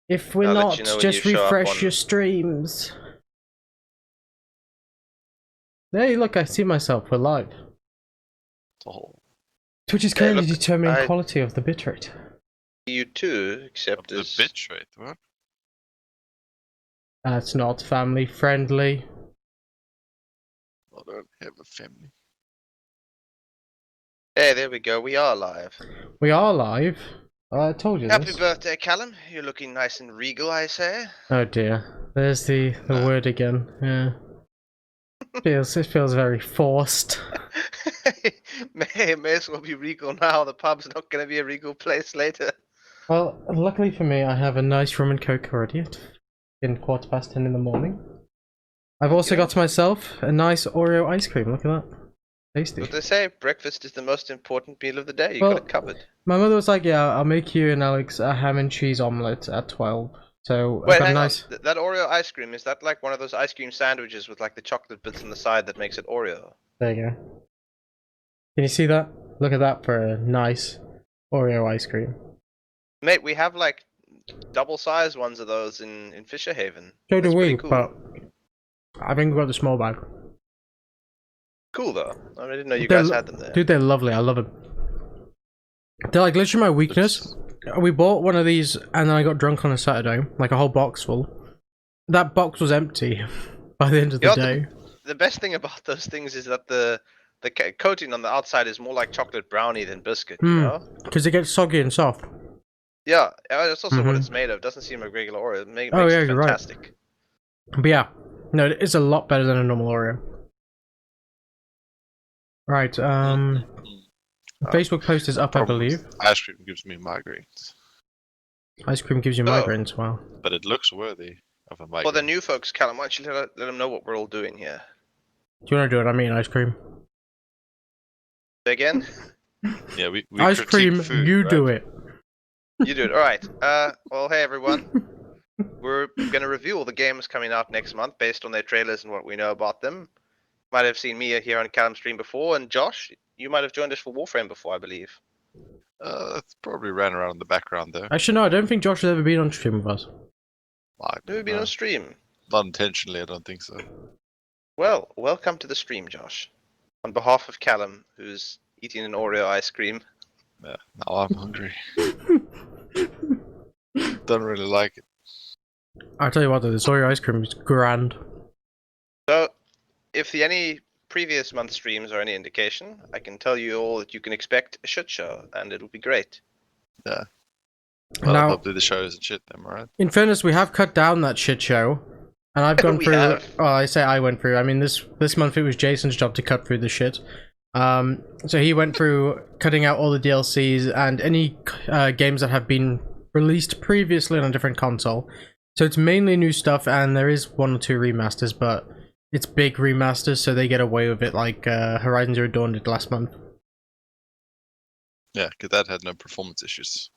If we're I'll let not, you know when just you show up refresh on- your streams. Hey, look, I see myself. We're live. Oh, Twitch is Hey, currently look, determining I- quality of the bitrate. You too, except the as bitrate, what? That's not family friendly. I don't have a family. Hey, there we go. We are live. We are live. I told you Happy this. birthday, Callum. You're looking nice and regal, I say. Oh dear. There's the word again. Yeah. It feels very forced. may as well be regal now. The pub's not going to be a regal place later. Well, luckily for me, I have a nice rum and coke already at 10:15 in the morning. I've also got myself a nice Oreo ice cream. Look at that. Tasty. What they say, breakfast is the most important meal of the day. You Well, got it covered. My mother was like, yeah, I'll make you and Alex a ham and cheese omelette at 12. So Wait, I've got hang a nice... on. That Oreo ice cream, is that like one of those ice cream sandwiches with like the chocolate bits on the side that makes it Oreo? There you go. Can you see that? Look at that for a nice Oreo ice cream. Mate, we have like double-sized ones of those in Fisher Haven. So do That's we, pretty cool. but I think we got the small bag. Cool though. I didn't know you guys had them there. Dude, they're lovely. I love them. They're like literally my weakness. We bought one of these and then I got drunk on a Saturday, like a whole box full. That box was empty by the end of the You know, day. The best thing about those things is that the coating on the outside is more like chocolate brownie than biscuit, you know? Because it gets soggy and soft. Yeah, that's also what it's made of. Doesn't seem like regular Oreo. It makes Oh, yeah, it you're right. fantastic. But yeah, no, it's a lot better than a normal Oreo. Right, Facebook post is up, I believe. Ice cream gives me migraines, Ice cream gives you Oh. migraines, wow. but it looks worthy of a migraine. For the new folks, Callum, why don't you let them know what we're all doing here? Do you want to do it? I'm eating ice cream. Say again? Yeah, we Ice critique cream, food, you right? do it. You do it. Alright. Well, hey everyone. We're going to review all the games coming out next month based on their trailers and what we know about them. Might have seen me here on Callum's stream before, and Josh, you might have joined us for Warframe before, I believe. It's probably ran around in the background though. Actually, no, I don't think Josh has ever been on stream with us. Maybe been on stream. Not intentionally, I don't think so. Well, welcome to the stream, Josh. On behalf of Callum, who's eating an Oreo ice cream. Yeah, now I'm hungry. Don't really like it. I'll tell you what though, this Oreo ice cream is grand. So, if any previous month streams are any indication, I can tell you all that you can expect a shit show, and it'll be great. Yeah. Well, Now- hopefully the show isn't shit then, right? In fairness, we have cut down that shit show. And I've gone We through... have. Well, I say I went through. I mean, this month it was Jason's job to cut through the shit. So he went through cutting out all the DLCs and any games that have been released previously on a different console. So it's mainly new stuff, and there is one or two remasters, but it's big remasters, so they get away with it, like Horizon Zero Dawn did last month. Yeah, because that had no performance issues.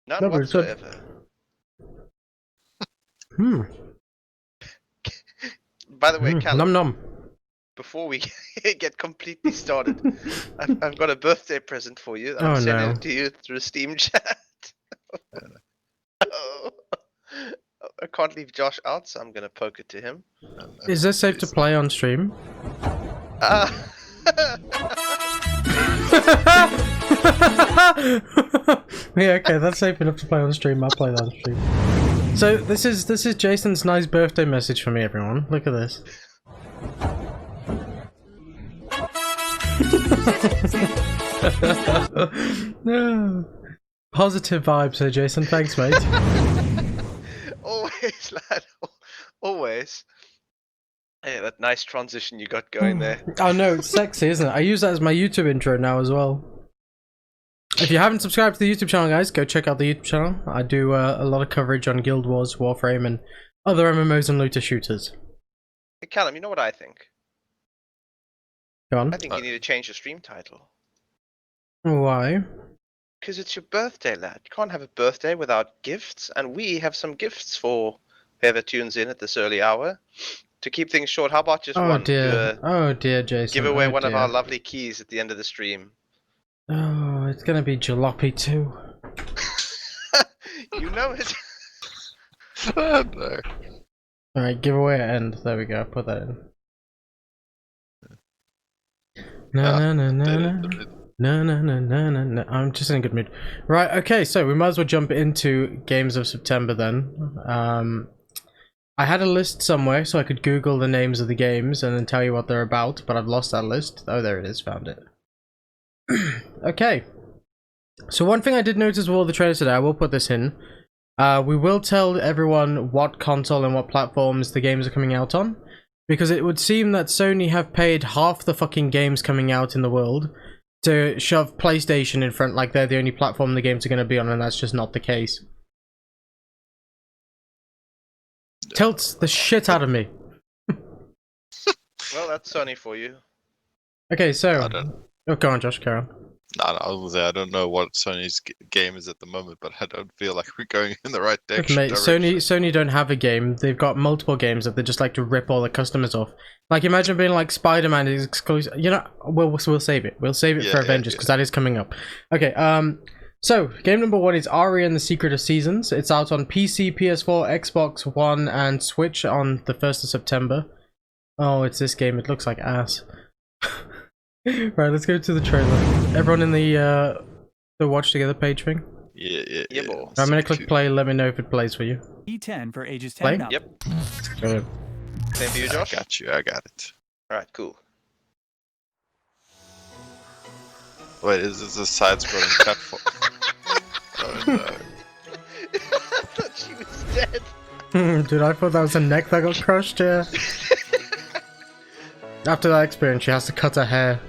None No, but it's good. whatsoever. By the way, Callum, Num num. before we get completely started, I've got a birthday present for you. I'm Oh, sending no. it to you through Steam chat. Oh. I can't leave Josh out, so I'm gonna poke it to him. Is this safe to play on stream? Yeah, okay, that's safe enough to play on stream. I'll play that on stream. So this is Jason's nice birthday message for me, everyone. Look at this. No. Positive vibes, so Jason. Thanks, mate. Always, lad. Always. Hey, that nice transition you got going there. Oh no, it's sexy, isn't it? I use that as my YouTube intro now as well. If you haven't subscribed to the YouTube channel, guys, go check out the YouTube channel. I do a lot of coverage on Guild Wars, Warframe, and other MMOs and looter shooters. Hey, Callum, you know what I think? Go on. I think you need to change your stream title. Why? Because it's your birthday, lad. You can't have a birthday without gifts, and we have some gifts for whoever tunes in at this early hour. To keep things short, how about just Oh one? dear. Oh dear, Jason. Give away Oh, one of dear. our lovely keys at the end of the stream. Oh, it's gonna be jalopy too. You know it. No. Alright, giveaway at end. There we go. Put that in. No, no, no, no, no. No, no, no, no, no, no. I'm just in a good mood. Right, okay, so we might as well jump into Games of September then. I had a list somewhere so I could Google the names of the games and then tell you what they're about, but I've lost that list. Oh, there it is, found it. Okay. So one thing I did notice with all the trailers today, I will put this in. We will tell everyone what console and what platforms the games are coming out on. Because it would seem that Sony have paid half the fucking games coming out in the world to shove PlayStation in front like they're the only platform the games are going to be on, and that's just not the case. Tilts the shit out of me. Well, that's Sony for you. Okay, so... I don't. Oh, go on, Josh, carry on. No, I was gonna say I don't know what Sony's game is at the moment, but I don't feel like we're going in the right direction. Mate, Sony don't have a game. They've got multiple games that they just like to rip all the customers off. Like, imagine being like Spider-Man is exclusive. You know, we'll save it. We'll save it for Avengers because that is coming up. Okay, so game number 1 is Aria and the Secret of Seasons. It's out on PC, PS4, Xbox One, and Switch on the 1st of September. Oh, it's this game. It looks like ass. Right, let's go to the trailer. Everyone in the watch together page thing. Yeah, boy. I'm gonna click play. Let me know if it plays for you. E10 for ages 10 Play? and up. Yep. Brilliant. Same for you, Josh? I got it. Alright, cool. Wait, is this a side-scrolling platform? Oh no. I thought she was dead. Dude, I thought that was a neck that got crushed. Yeah. After that experience, she has to cut her hair.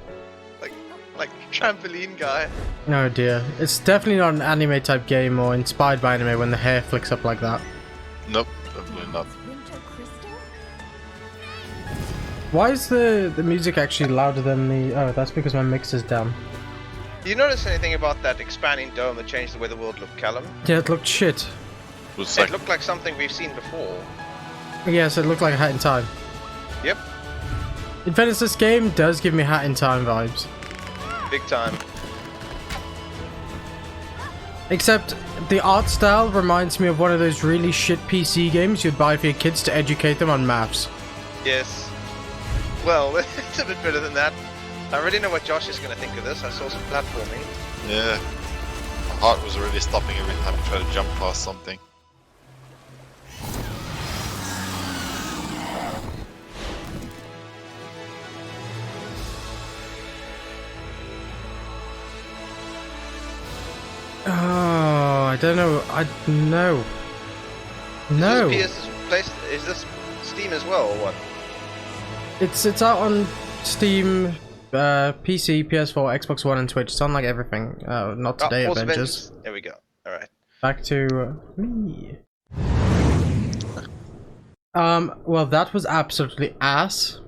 Like trampoline guy. Oh dear. It's definitely not an anime type game or inspired by anime when the hair flicks up like that. Nope, definitely not. Why is the music actually louder than the... Oh, that's because my mix is down. Do you notice anything about that expanding dome that changed the way the world looked, Callum? Yeah, it looked shit. It looked like something we've seen before. Yes, it looked like a Hat in Time. Yep, In fairness, this game does give me Hat in Time vibes. big time. Except, the art style reminds me of one of those really shit PC games you'd buy for your kids to educate them on maths. Yes. Well, it's a bit better than that. I already know what Josh is going to think of this. I saw some platforming. Yeah. My heart was already stopping every time I tried to jump past something. Oh, I don't know. No. No. Is this Steam as well, or what? It's out on Steam, PC, PS4, Xbox One, and Twitch. It's on like everything. Not today, Force Avengers. There we go. Alright. Back to me. Well, that was absolutely ass.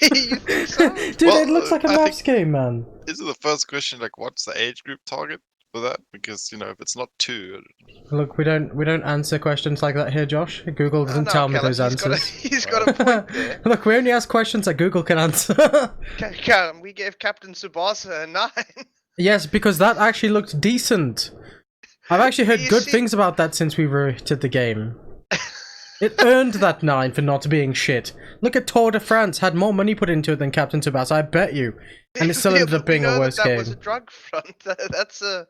You think so? Dude, Well, it looks like a I maths game, man. Is it the first question, like, what's the age group target for that? Because, you know, if it's not 2... Look, we don't answer questions like that here, Josh. Google doesn't No, tell me Callum, those answers. He's got a point there. Look, we only ask questions that Google can answer. Callum, we gave Captain Tsubasa a 9. Yes, because that actually looked decent. I've actually heard You good see- things about that since we rated the game. It earned that 9 for not being shit. Look at Tour de France, had more money put into it than Captain Tsubasa, I bet you. And it still Yeah, ended up but we being a know worse that game. was a drug front. That's a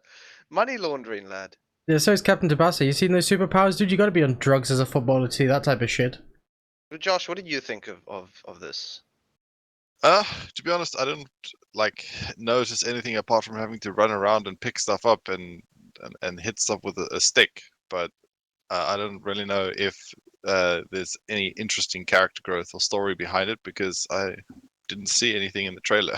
money laundering, lad. Yeah, so is Captain Tsubasa. You seen those superpowers, dude? You gotta be on drugs as a footballer to see that type of shit. But Josh, what did you think of this? To be honest, I didn't, like, notice anything apart from having to run around and pick stuff up and hit stuff with a stick. But I don't really know if there's any interesting character growth or story behind it because I didn't see anything in the trailer.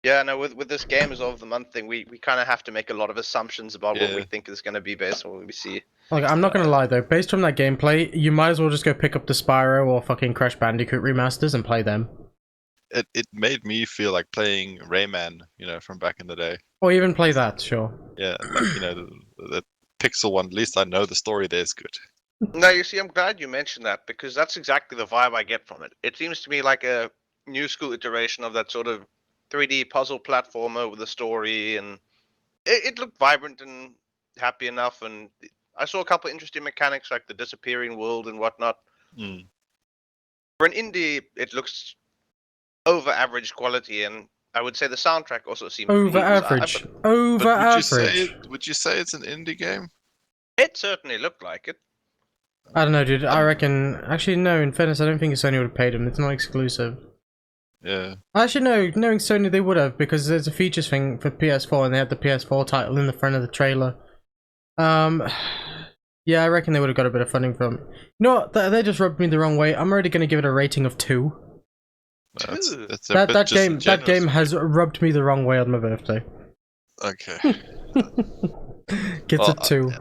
Yeah, no, with this Game is of the Month thing, we kind of have to make a lot of assumptions about what we think is going to be based on what we see. Like, I'm not gonna lie though, based on that gameplay, you might as well just go pick up the Spyro or fucking Crash Bandicoot remasters and play them. It made me feel like playing Rayman, you know, from back in the day. Or even play that, sure. Yeah, like, you know, the pixel one. At least I know the story there is good. No, you see, I'm glad you mentioned that because that's exactly the vibe I get from it. It seems to me like a new school iteration of that sort of 3D puzzle platformer with a story, and it looked vibrant and happy enough. And I saw a couple interesting mechanics like the disappearing world and whatnot. Mm. For an indie, it looks over average quality, and I would say the soundtrack also seems Over really designed, average. but Over But average. would you say it's an indie game? it certainly looked like it. I don't know, dude. I reckon. Actually, no. In fairness, I don't think Sony would have paid him. It's not exclusive. Yeah. Actually, no. Knowing Sony, they would have, because there's a features thing for PS4, and they had the PS4 title in the front of the trailer. Yeah, I reckon they would have got a bit of funding from. You know what? They just rubbed me the wrong way. I'm already going to give it a rating of 2. That's a That bit game disingenuous. has rubbed me the wrong way on my birthday. Okay. Gets Well, a 2.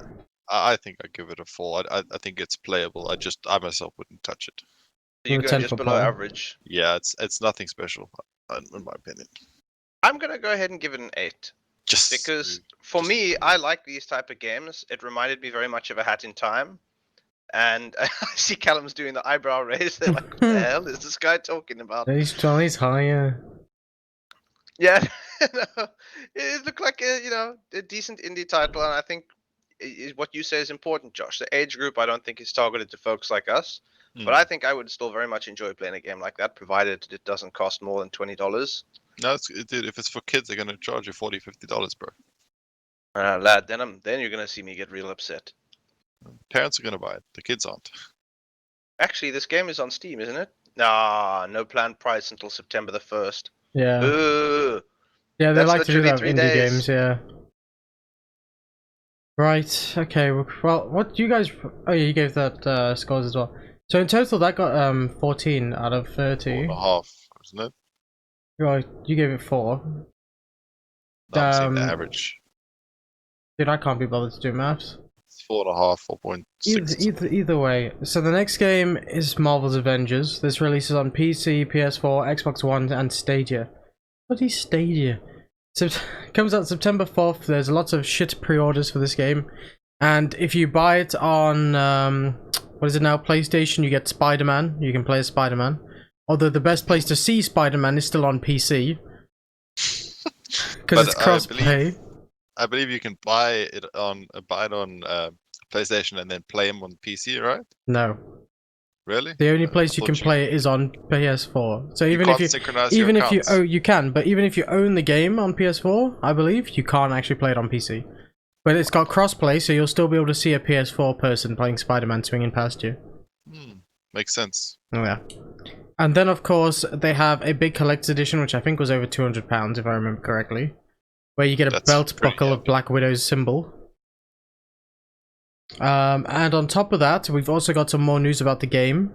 I think I'd give it a 4. I think it's playable. I myself wouldn't touch it. You're With a going 10 just for below Paul. average. Yeah, it's nothing special, in my opinion. I'm gonna go ahead and give it an 8 Just because for me, I like these type of games. It reminded me very much of A Hat in Time, and I see Callum's doing the eyebrow raise. They're like, "What the hell is this guy talking about?" He's higher. Yeah, no, it looked like a decent indie title, and I think what you say is important, Josh. The age group I don't think is targeted to folks like us, but I think I would still very much enjoy playing a game like that, provided it doesn't cost more than $20. no, dude. If it's for kids, they're gonna charge you $40, $50, bro. Lad, then you're gonna see me get real upset. Parents are gonna buy it. The kids aren't. Actually, this game is on Steam, isn't it? Nah, no planned price until September the 1st. Yeah. Ooh, Yeah, they that's like to do literally that 3 with indie days. games, yeah. Right, okay, well, what do you guys... Oh yeah, you gave that scores as well. So in total, that got 14 out of 30. 4.5, isn't it? Well, you gave it 4. No, I'm saying the average. Dude, I can't be bothered to do maths. It's 4.5, 4.6. Either way. So the next game is Marvel's Avengers. This releases on PC, PS4, Xbox One, and Stadia. What is Stadia? So comes out September 4th. There's lots of shit pre-orders for this game. And if you buy it on, what is it now, PlayStation, you get Spider-Man. You can play as Spider-Man. Although the best place to see Spider-Man is still on PC. Because it's cross-play. I believe you can buy it on PlayStation and then play him on PC, right? No. Really? The only place I you can thought play it is on PS4. So even can't if you synchronize even your if you accounts. you can, but even if you own the game on PS4, I believe you can't actually play it on PC. But it's got crossplay, so you'll still be able to see a PS4 person playing Spider-Man swinging past you. Makes sense. Oh yeah. And then of course they have a big collector's edition, which I think was over £200 if I remember correctly, where you get a That's belt pretty buckle of Black Widow's symbol. And on top of that, we've also got some more news about the game,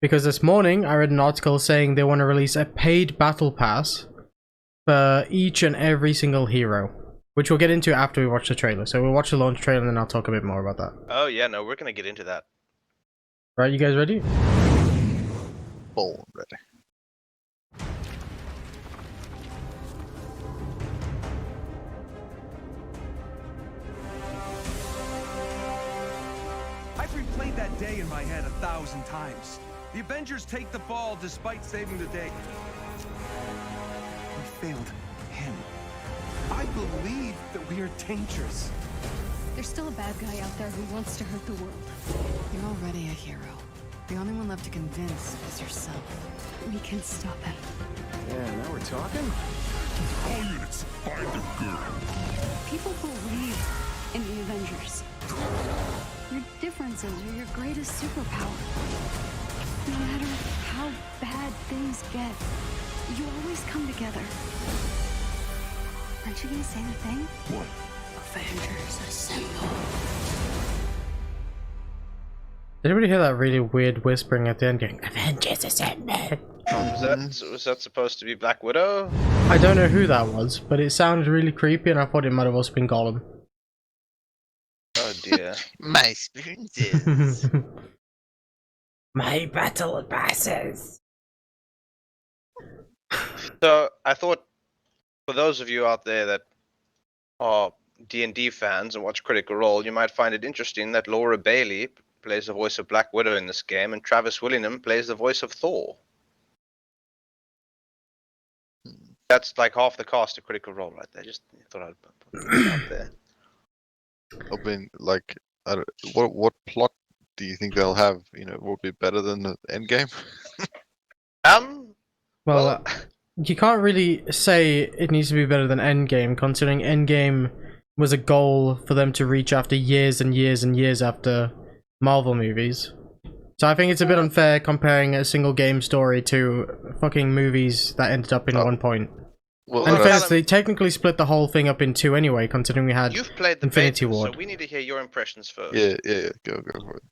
because this morning I read an article saying they want to release a paid battle pass for each and every single hero, which we'll get into after we watch the trailer. So we'll watch the launch trailer and then I'll talk a bit more about that. Oh yeah, no, we're gonna get into that. Right, you guys ready? Born ready. I've replayed that day in my head 1,000 times. The Avengers take the fall despite saving the day. We failed him. I believe that we are dangerous. There's still a bad guy out there who wants to hurt the world. You're already a hero. The only one left to convince is yourself. We can stop him. Yeah, now we're talking? All units, find the girl. People believe in the Avengers. Your differences are your greatest superpower. No matter how bad things get, you always come together. Aren't you gonna say the thing? What? Avengers assemble. Did anybody hear that really weird whispering at the end going, Avengers assemble? Was that supposed to be Black Widow? I don't know who that was, but it sounded really creepy and I thought it might have also been Gollum. Oh dear. My experiences. My battle passes. So I thought, for those of you out there that are D&D fans and watch Critical Role, you might find it interesting that Laura Bailey plays the voice of Black Widow in this game, and Travis Willingham plays the voice of Thor. That's like half the cast of Critical Role right there. Just thought I'd put that out there. I've been like, what plot do you think they'll have? You know, will be better than the end game? Well, Well, you can't really say it needs to be better than Endgame, considering Endgame was a goal for them to reach after years and years and years after Marvel movies. So I think it's a bit unfair comparing a single game story to fucking movies that ended up in one point. Well, And in that's- fairness, they technically split the whole thing up in two anyway, considering we had you've played the Infinity beta, so Ward. we need to hear your impressions first. yeah. Go for it.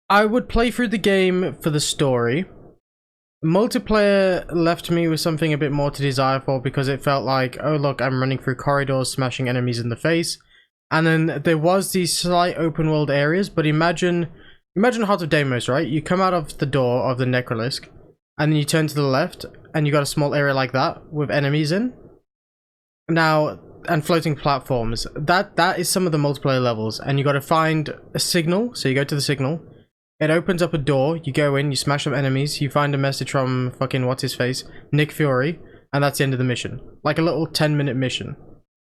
I would play through the game for the story. Multiplayer left me with something a bit more to desire for because it felt like, oh look, I'm running through corridors, smashing enemies in the face. And then there was these slight open world areas, but imagine Heart of Deimos, right? You come out of the door of the Necrolisk, and then you turn to the left, and you got a small area like that with enemies in. Now, and floating platforms. That is some of the multiplayer levels, and you got to find a signal. So you go to the signal. It opens up a door, you go in, you smash some enemies, you find a message from fucking what's-his-face, Nick Fury, and that's the end of the mission. Like a little 10-minute mission.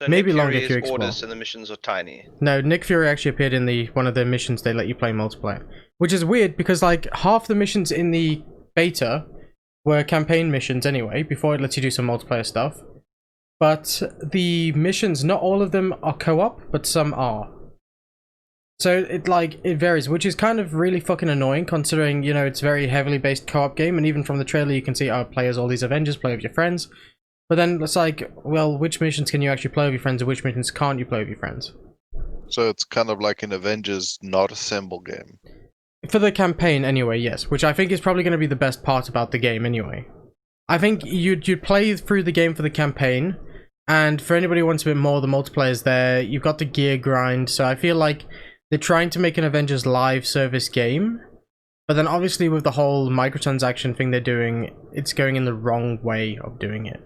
So Maybe Nick longer Fury's if you explore. orders and the missions are tiny. No, Nick Fury actually appeared in one of the missions they let you play multiplayer. Which is weird, because like half the missions in the beta were campaign missions anyway, before it lets you do some multiplayer stuff. But the missions, not all of them are co-op, but some are. So it varies, which is kind of really fucking annoying considering, you know, it's a very heavily based co-op game, and even from the trailer you can see, play as all these Avengers, play with your friends. But then it's like, well, which missions can you actually play with your friends and which missions can't you play with your friends? So it's kind of like an Avengers not assemble game. For the campaign anyway, yes, which I think is probably going to be the best part about the game anyway. I think you'd play through the game for the campaign, and for anybody who wants a bit more, the multiplayer's there, you've got the gear grind, so I feel like they're trying to make an Avengers live service game, but then obviously with the whole microtransaction thing they're doing, it's going in the wrong way of doing it.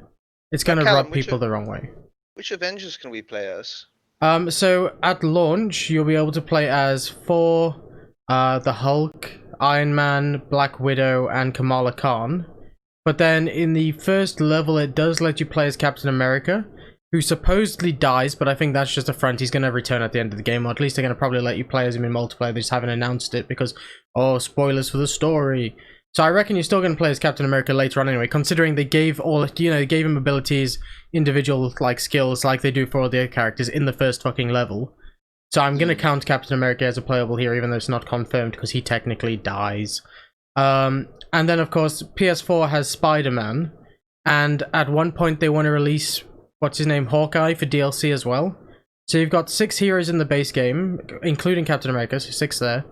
It's going to Callum, rub people the wrong way. Which Avengers can we play as? So at launch, you'll be able to play as Thor, the Hulk, Iron Man, Black Widow, and Kamala Khan. But then in the first level, it does let you play as Captain America, who supposedly dies, but I think that's just a front. He's going to return at the end of the game, or at least they're going to probably let you play as him in multiplayer. They just haven't announced it because, oh, spoilers for the story. So I reckon you're still going to play as Captain America later on anyway, considering they gave gave him abilities, individual like skills like they do for all the other characters in the first fucking level. So I'm going to count Captain America as a playable here, even though it's not confirmed because he technically dies. And then of course PS4 has Spider-Man, and at one point they want to release what's his name, Hawkeye, for DLC as well. So you've got 6 heroes in the base game, including Captain America, so 6 there.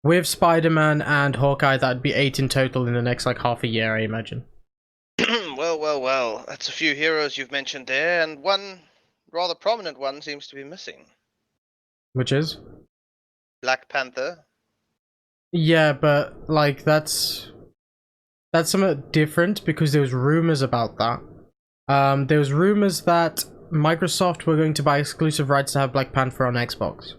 With Spider-Man and Hawkeye, that'd be 8 in total in the next like half a year, I imagine. Well. That's a few heroes you've mentioned there, and one rather prominent one seems to be missing. Which is? Black Panther. Yeah, but like that's somewhat different because there was rumors about that. There was rumors that Microsoft were going to buy exclusive rights to have Black Panther on Xbox.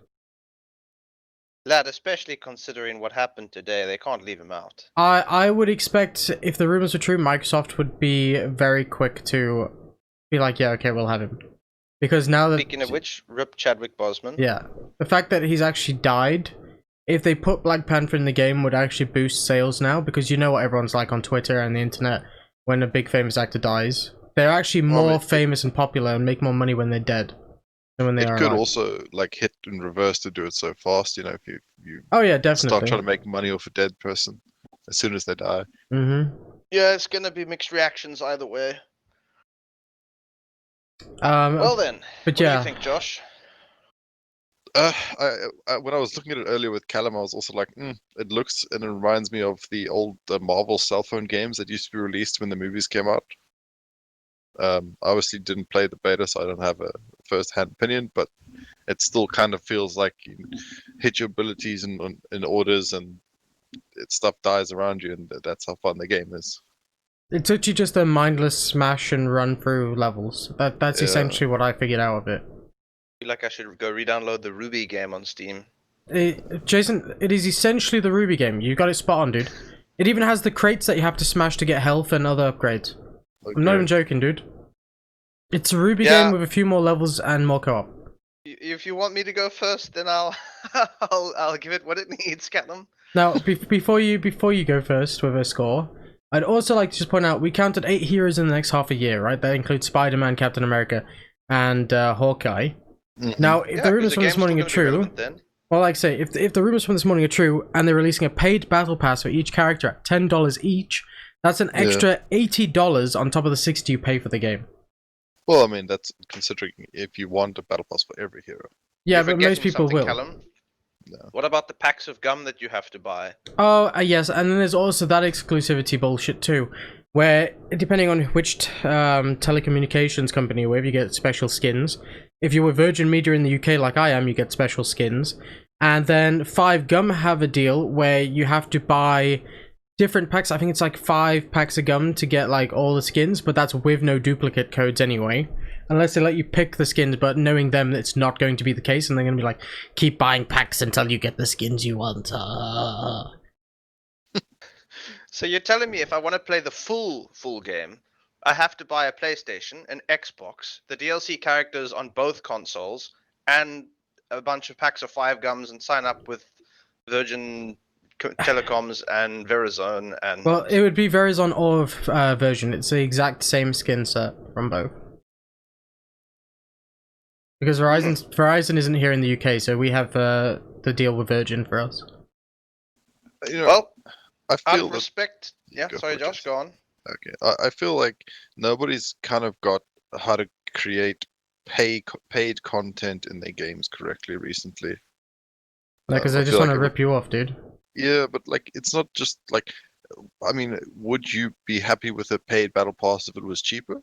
Lad, especially considering what happened today, they can't leave him out. I would expect, if the rumors were true, Microsoft would be very quick to be like, yeah, okay, we'll have him. Because now that... Speaking of which, rip Chadwick Boseman. Yeah. The fact that he's actually died, if they put Black Panther in the game, would actually boost sales now, because you know what everyone's like on Twitter and the internet when a big famous actor dies. They're actually more famous and popular and make more money when they're dead than when they are It could alive. also like hit in reverse to do it so fast, you know, if you Oh yeah, definitely. start trying to make money off a dead person as soon as they die. Mm-hmm. Yeah, it's gonna be mixed reactions either way. Well then, but what yeah. do you think, Josh? When I was looking at it earlier with Callum, I was also like, it looks and it reminds me of the old Marvel cell phone games that used to be released when the movies came out. I obviously didn't play the beta, so I don't have a first-hand opinion, but it still kind of feels like you hit your abilities in orders and stuff dies around you, and that's how fun the game is. It's actually just a mindless smash and run through levels. That's essentially what I figured out of it. I feel like I should go re-download the Ruby game on Steam. Jason, it is essentially the Ruby game. You got it spot on, dude. It even has the crates that you have to smash to get health and other upgrades. Okay. I'm not even joking, dude. It's a Ruby game with a few more levels and more co-op. If you want me to go first, then I'll I'll give it what it needs, Callum. Now, before you go first with a score, I'd also like to just point out we counted 8 heroes in the next half a year, right? That includes Spider-Man, Captain America, and Hawkeye. Now, if the rumors from this morning are true, well, like I say, if the rumors from this morning are true, and they're releasing a paid battle pass for each character at $10 each, that's an extra $80 on top of the $60 you pay for the game. Well, I mean, that's considering if you want a battle pass for every hero. Yeah, You're but most forgetting people something, will. Callum. No. What about the packs of gum that you have to buy? Oh, yes, and then there's also that exclusivity bullshit too, where depending on which telecommunications company, wherever you get special skins. If you're with Virgin Media in the UK, like I am, you get special skins. And then 5Gum have a deal where you have to buy different packs. I think it's like 5 packs of gum to get like all the skins, but that's with no duplicate codes anyway. Unless they let you pick the skins, but knowing them, it's not going to be the case, and they're going to be like, keep buying packs until you get the skins you want. So you're telling me if I want to play the full game, I have to buy a PlayStation, an Xbox, the DLC characters on both consoles, and a bunch of packs of 5Gums, and sign up with Virgin Telecoms and Verizon and... Well, it would be Verizon or Virgin. It's the exact same skin set from both. Because Verizon isn't here in the UK, so we have the deal with Virgin for us. You know, Well, I out feel of respect... Yeah, Go sorry for it, Josh, go on. Okay, I feel like nobody's kind of got how to create paid content in their games correctly recently. Because I they just feel want like to rip you off, dude. Yeah, but like it's not just like, I mean, would you be happy with a paid battle pass if it was cheaper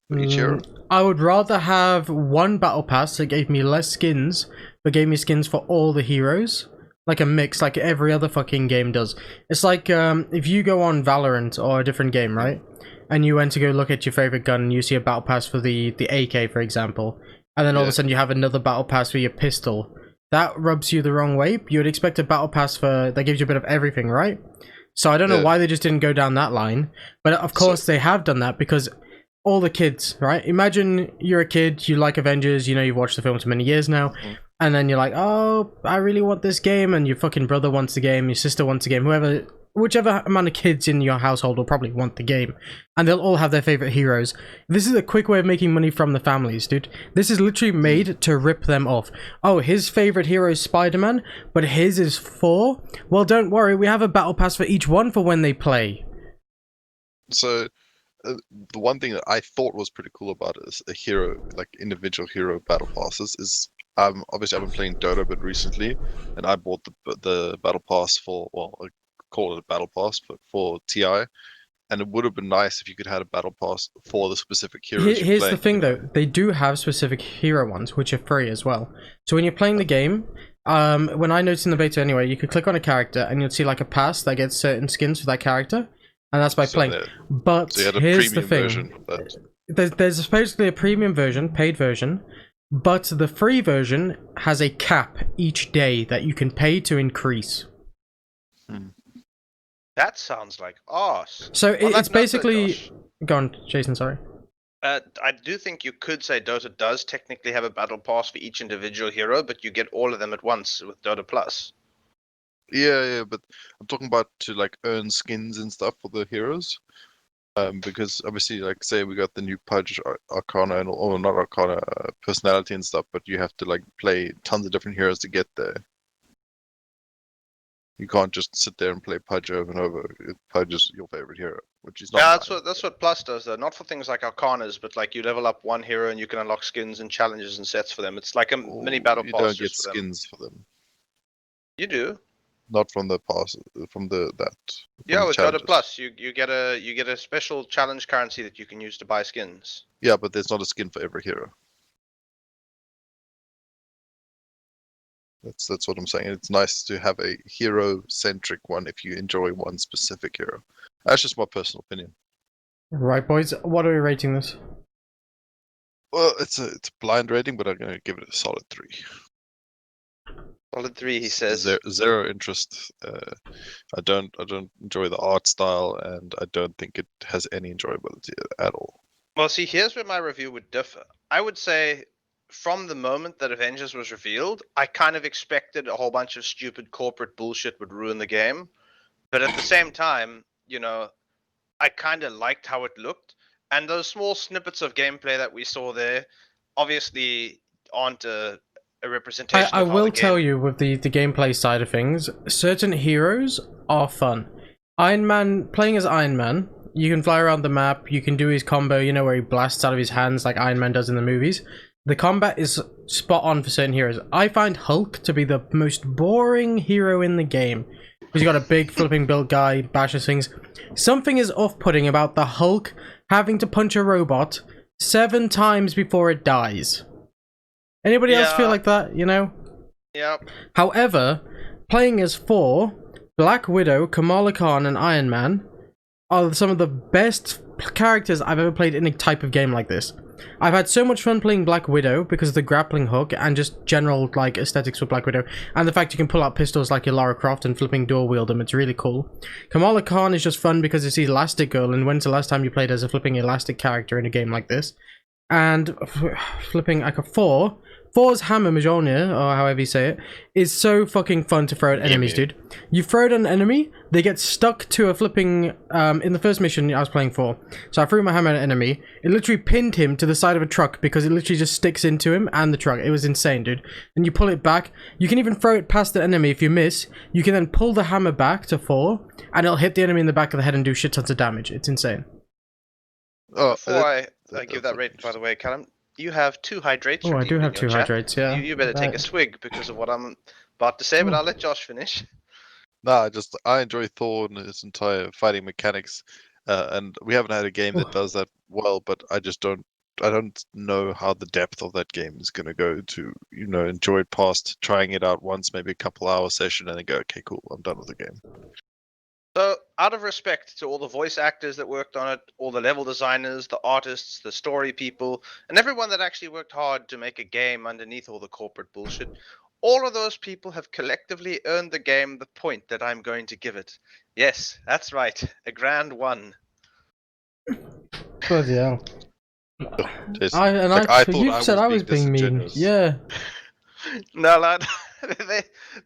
for each hero? I would rather have one battle pass that gave me less skins, but gave me skins for all the heroes. Like a mix, like every other fucking game does. It's like if you go on Valorant or a different game, right? And you went to go look at your favorite gun and you see a battle pass for the AK, for example. And then all of a sudden you have another battle pass for your pistol. That rubs you the wrong way. You would expect a battle pass that gives you a bit of everything, right? So I don't know why they just didn't go down that line. But of course they have done that because all the kids, right? Imagine you're a kid, you like Avengers, you know, you've watched the films for many years now. And then you're like, oh, I really want this game. And your fucking brother wants the game, your sister wants the game, whichever amount of kids in your household will probably want the game. And they'll all have their favorite heroes. This is a quick way of making money from the families, dude. This is literally made to rip them off. Oh, his favorite hero is Spider-Man, but his is 4? Well, don't worry, we have a battle pass for each one for when they play. So the one thing that I thought was pretty cool about it is a hero, like individual hero battle passes, is obviously I've been playing Dota a bit recently, and I bought the battle pass for, well, I call it a battle pass, but for TI, and it would have been nice if you could have a battle pass for the specific heroes. Here's the thing, though, they do have specific hero ones, which are free as well. So when you're playing the game, when I noticed in the beta anyway, you could click on a character and you'll see like a pass that gets certain skins for that character, and that's by playing. But here's the thing: there's supposedly a premium version, paid version. But the free version has a cap each day that you can pay to increase. That sounds like arse. So it's basically... Go on, Jason, sorry. I do think you could say Dota does technically have a battle pass for each individual hero, but you get all of them at once with Dota Plus. Yeah, but I'm talking about to like earn skins and stuff for the heroes. Because obviously, like, say we got the new Pudge Arcana or not Arcana personality and stuff, but you have to like play tons of different heroes to get there. You can't just sit there and play Pudge over and over. Pudge is your favorite hero, which is not. Yeah, that's what Plus does though. Not for things like Arcanas, but like you level up one hero and you can unlock skins and challenges and sets for them. It's like a mini battle pass. You don't get skins for them. You do. Not from the pass, from that. Yeah, with Dota Plus, you get a special challenge currency that you can use to buy skins. Yeah, but there's not a skin for every hero. That's what I'm saying. It's nice to have a hero-centric one if you enjoy one specific hero. That's just my personal opinion. Right, boys. What are we rating this? Well, it's a blind rating, but I'm gonna give it a solid 3. Solid 3, he says. Zero interest. I don't enjoy the art style, and I don't think it has any enjoyability at all. Well, see, here's where my review would differ. I would say from the moment that Avengers was revealed, I kind of expected a whole bunch of stupid corporate bullshit would ruin the game. But at the same time, you know, I kind of liked how it looked. And those small snippets of gameplay that we saw there obviously aren't a representation I of how will the game... tell you, with the gameplay side of things, certain heroes are fun. Iron Man, playing as Iron Man, you can fly around the map, you can do his combo, you know, where he blasts out of his hands like Iron Man does in the movies. The combat is spot on for certain heroes. I find Hulk to be the most boring hero in the game. He's got a big flipping build guy, bashes things. Something is off-putting about the Hulk having to punch a robot 7 times before it dies. Anybody else feel like that, you know? Yep. However, playing as Thor, Black Widow, Kamala Khan, and Iron Man are some of the best characters I've ever played in a type of game like this. I've had so much fun playing Black Widow because of the grappling hook and just general like aesthetics for Black Widow, and the fact you can pull out pistols like your Lara Croft and flipping dual wield them. It's really cool. Kamala Khan is just fun because it's Elastic Girl, and when's the last time you played as a flipping elastic character in a game like this? And flipping like a Thor's hammer Mjolnir, or however you say it, is so fucking fun to throw at enemies, dude. You throw it at an enemy, they get stuck to a flipping... in the first mission I was playing for, so I threw my hammer at an enemy. It literally pinned him to the side of a truck because it literally just sticks into him and the truck. It was insane, dude. And you pull it back. You can even throw it past the enemy. If you miss, you can then pull the hammer back to Thor, and it'll hit the enemy in the back of the head and do shit tons of damage. It's insane. Oh, Before I give that rate, by the way, Callum, you have 2 hydrates. Oh, I do redeemed have in 2 your chat. hydrates, yeah. You better take a swig because of what I'm about to say, but I'll let Josh finish. Nah, I enjoy Thor and his entire fighting mechanics, and we haven't had a game that does that well. But I don't know how the depth of that game is going to go to, you know, enjoy it past trying it out once, maybe a couple hour session, and then go, okay, cool, I'm done with the game. So, out of respect to all the voice actors that worked on it, all the level designers, the artists, the story people, and everyone that actually worked hard to make a game underneath all the corporate bullshit, all of those people have collectively earned the game the point that I'm going to give it. Yes, that's right, a grand 1. Bloody hell. Just, You said I was being mean. Yeah. No, lad.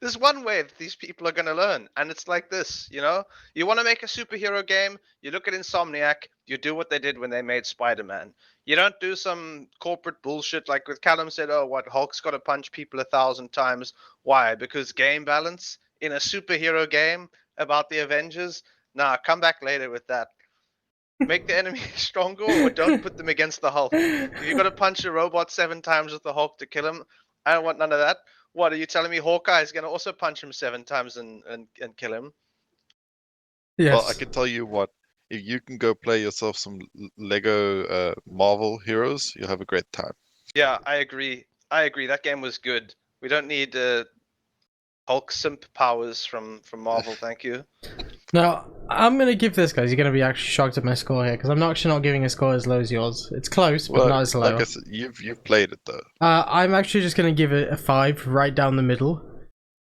There's one way that these people are going to learn, and it's like this, you know? You want to make a superhero game, you look at Insomniac, you do what they did when they made Spider-Man. You don't do some corporate bullshit like with Callum said, oh, what, Hulk's got to punch people 1,000 times. Why? Because game balance in a superhero game about the Avengers? Nah, come back later with that. Make the enemy stronger, or don't put them against the Hulk. If you've got to punch a robot 7 times with the Hulk to kill him, I don't want none of that. What, are you telling me Hawkeye is going to also punch him 7 times and kill him? Yes. Well, I can tell you what, if you can go play yourself some Lego Marvel heroes, you'll have a great time. Yeah, I agree. That game was good. We don't need Hulk simp powers from Marvel, thank you. Now, I'm going to give this, guys. You're going to be actually shocked at my score here, because I'm actually not giving a score as low as yours. It's close, but not as low. Like I said, you've played it, though. I'm actually just going to give it a 5 right down the middle.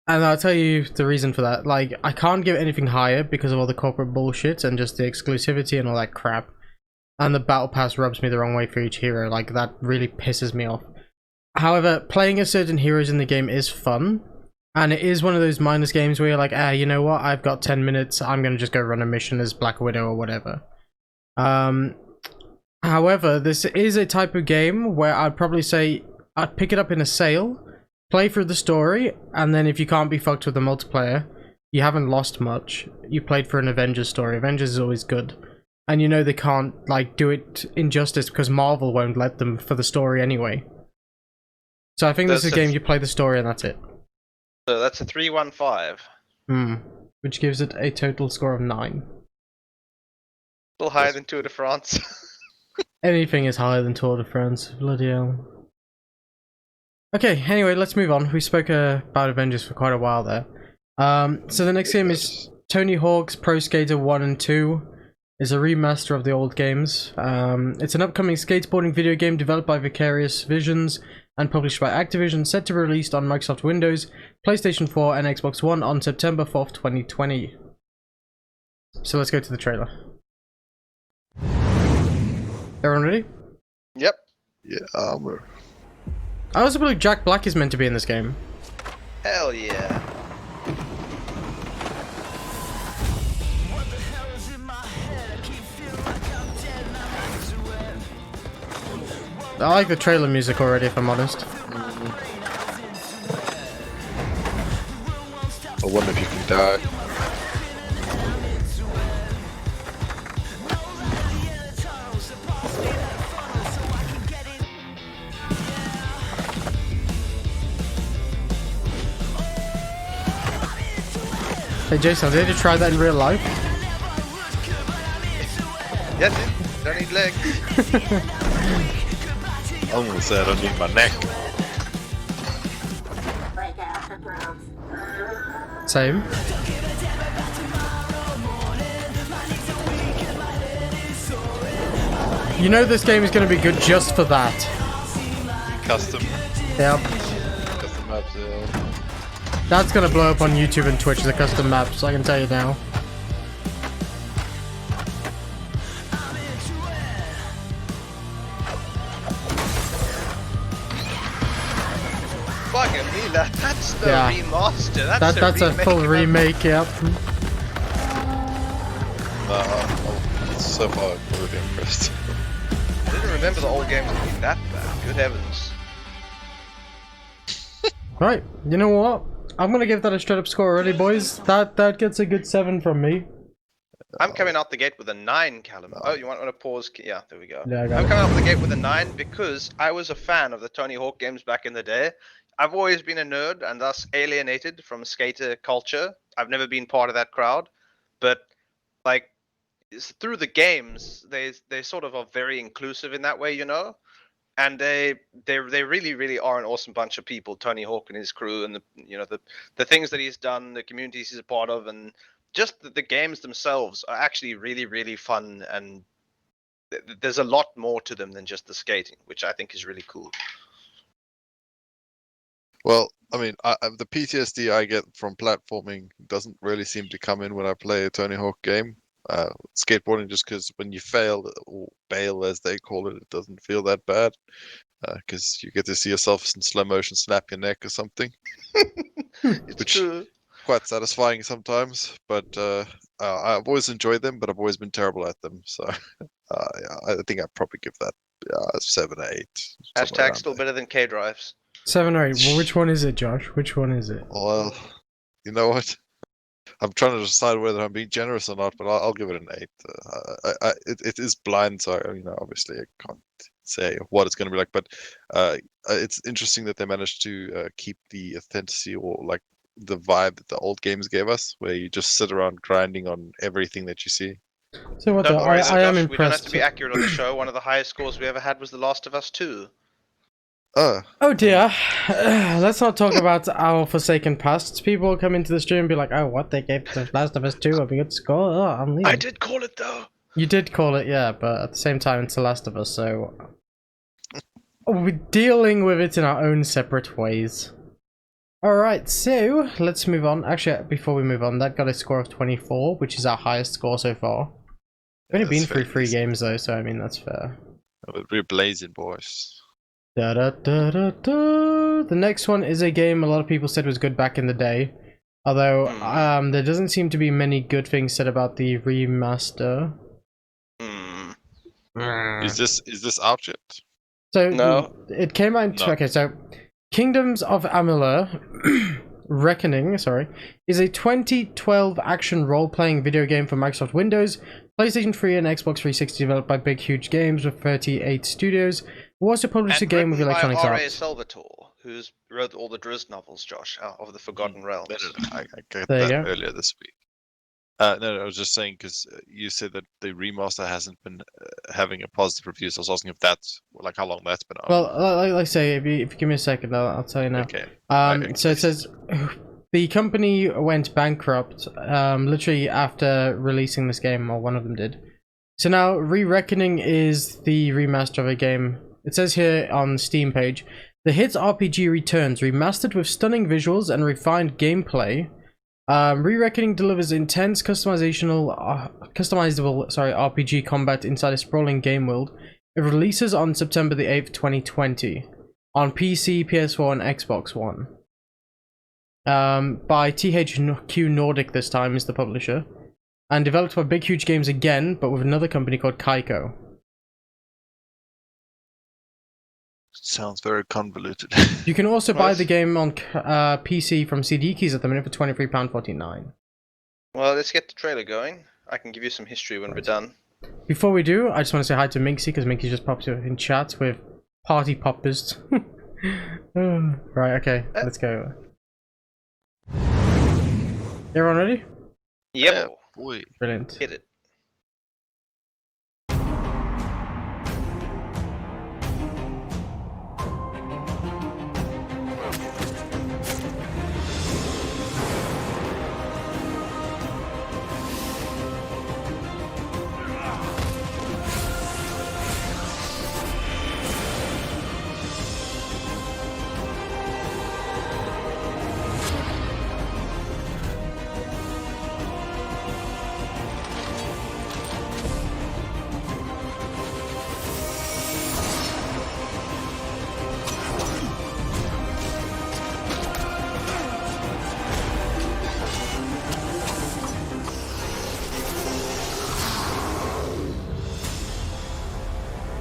And I'll tell you the reason for that. Like, I can't give it anything higher because of all the corporate bullshit and just the exclusivity and all that crap. And the battle pass rubs me the wrong way for each hero. Like, that really pisses me off. However, playing as certain heroes in the game is fun. And it is one of those mindless games where you're like, you know what? I've got 10 minutes. I'm going to just go run a mission as Black Widow or whatever. However, this is a type of game where I'd probably say I'd pick it up in a sale, play through the story, and then if you can't be fucked with the multiplayer, you haven't lost much. You played for an Avengers story. Avengers is always good. And you know they can't like do it injustice because Marvel won't let them for the story anyway. So I think this is a game you play the story and that's it. So that's a 315. Which gives it a total score of 9. Still higher than Tour de France. Anything is higher than Tour de France. Bloody hell. Okay, anyway, let's move on. We spoke about Avengers for quite a while there. So the next game is Tony Hawk's Pro Skater 1 and 2. It's a remaster of the old games. It's an upcoming skateboarding video game developed by Vicarious Visions and published by Activision, set to be released on Microsoft Windows, PlayStation 4 and Xbox One on September 4th, 2020. So let's go to the trailer. Everyone ready? Yep. Yeah, I also believe Jack Black is meant to be in this game. Hell yeah. I like the trailer music already, if I'm honest. I wonder if you can die. Hey Jason, did you try that in real life? Yes, don't need legs. I'm gonna say I don't need my neck. Same. You know this game is going to be good just for that. Custom. Yep. Custom maps, yeah. That's going to blow up on YouTube and Twitch, the custom maps, I can tell you now. Fucking me, that's the Yeah. remaster. That's a full remake, yep. So far, I'm really impressed. I didn't remember the old games being that bad. Good heavens. Right, you know what? I'm going to give that a straight up score already, boys. That gets a good 7 from me. I'm coming out the gate with a 9, Callum. Oh, you want to pause? Yeah, there we go. Yeah, I got I'm it. coming out the gate with a 9 because I was a fan of the Tony Hawk games back in the day. I've always been a nerd and thus alienated from skater culture. I've never been part of that crowd, but like through the games, they sort of are very inclusive in that way, you know. And they really are an awesome bunch of people. Tony Hawk and his crew, and the things that he's done, the communities he's a part of, and just the games themselves are actually really fun. And there's a lot more to them than just the skating, which I think is really cool. Well, I mean, the PTSD I get from platforming doesn't really seem to come in when I play a Tony Hawk game. Skateboarding, just because when you fail, or bail as they call it, it doesn't feel that bad. Because you get to see yourself in slow motion snap your neck or something. It's Which true. quite satisfying sometimes. But I've always enjoyed them, but I've always been terrible at them. So yeah, I think I'd probably give that 7 or 8. Hashtag still better than K drives. 7 or 8. Well, which one is it, Josh? Which one is it? Well, you know what? I'm trying to decide whether I'm being generous or not, but I'll give it an 8. It is blind, so obviously I can't say what it's going to be like. But it's interesting that they managed to keep the authenticity, or like the vibe that the old games gave us, where you just sit around grinding on everything that you see. So what? Don't worry, I am Josh, we don't have impressed. to be accurate on the show. One of the highest scores we ever had was The Last of Us 2. Oh dear, let's not talk about our forsaken pasts. People will come into the stream and be like, oh, what, they gave The Last of Us 2 a good score? Oh, I'm leaving. I did call it though. You did call it, yeah, but at the same time it's The Last of Us, so we're dealing with it in our own separate ways. Alright, so let's move on. Actually, before we move on, that got a score of 24, which is our highest score so far. We've only been through 3 games though, so I mean, that's fair. We're blazing, boys. Da, da, da, da, da. The next one is a game a lot of people said was good back in the day. Although, there doesn't seem to be many good things said about the remaster. Is this out yet? So, No. it came out in... No. Okay, so... Kingdoms of Amalur... Reckoning, sorry, is a 2012 action role-playing video game for Microsoft Windows, PlayStation 3 and Xbox 360, developed by Big Huge Games with 38 studios. It was to publish a game with Electronic by R.A. Arts. Salvatore, who's wrote all the Drizzt novels, Josh, of the Forgotten Realms. I got There you that go. earlier this week. No, I was just saying because you said that the remaster hasn't been having a positive review. So I was asking if that's like how long that's been out. Well, like I say, if you give me a second, I'll tell you now. Okay. So it says the company went bankrupt literally after releasing this game, or one of them did. So now Re-Reckoning is the remaster of a game. It says here on Steam page, the hit RPG returns, remastered with stunning visuals and refined gameplay. Re-Reckoning delivers intense customizable RPG combat inside a sprawling game world. It releases on September the 8th, 2020. on PC, PS4, and Xbox One. By THQ Nordic this time is the publisher, and developed by Big Huge Games again, but with another company called Kaiko. Sounds very convoluted. You can also buy Nice. the game on PC from CD Keys at the minute for £23.49. Well, let's get the trailer going. I can give you some history when we're done. Before we do, I just want to say hi to Minxie, because Minxie just popped in chat with party poppers. Right, okay, let's go. Everyone ready? Yep. Yeah, boy. Brilliant. Hit it.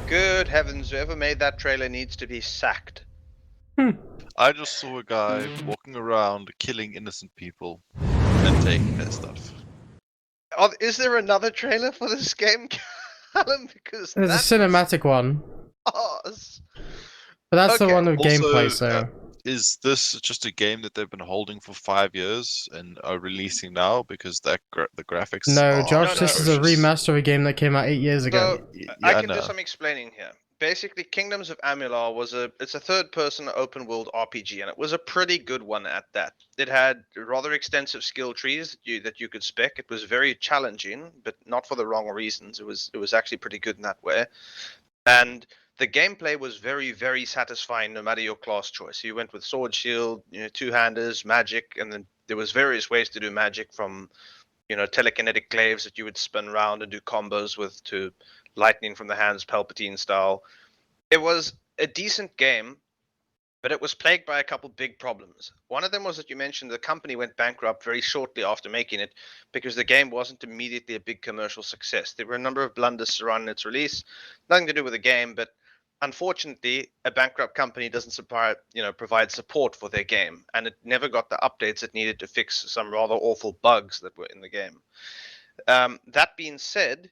Good heavens, whoever made that trailer needs to be sacked. I just saw a guy walking around killing innocent people and taking their stuff. Oh, is there another trailer for this game, Callum? Because There's a cinematic one, awesome. but that's the Okay. one with Also, gameplay, so... Is this just a game that they've been holding for 5 years and are releasing now because the graphics? No, are Josh, this is a atrocious? remaster of a game that came out 8 years ago. So Yeah, I I can do know. some explaining here. Basically, Kingdoms of Amalur it's a third-person open-world RPG, and it was a pretty good one at that. It had rather extensive skill trees that you could spec. It was very challenging, but not for the wrong reasons. It was actually pretty good in that way, and the gameplay was very, very satisfying no matter your class choice. You went with sword, shield, two-handers, magic, and then there was various ways to do magic, from telekinetic glaives that you would spin around and do combos with, to lightning from the hands, Palpatine style. It was a decent game, but it was plagued by a couple big problems. One of them was that you mentioned the company went bankrupt very shortly after making it because the game wasn't immediately a big commercial success. There were a number of blunders surrounding its release, nothing to do with the game, but unfortunately, a bankrupt company doesn't provide support for their game, and it never got the updates it needed to fix some rather awful bugs that were in the game. That being said,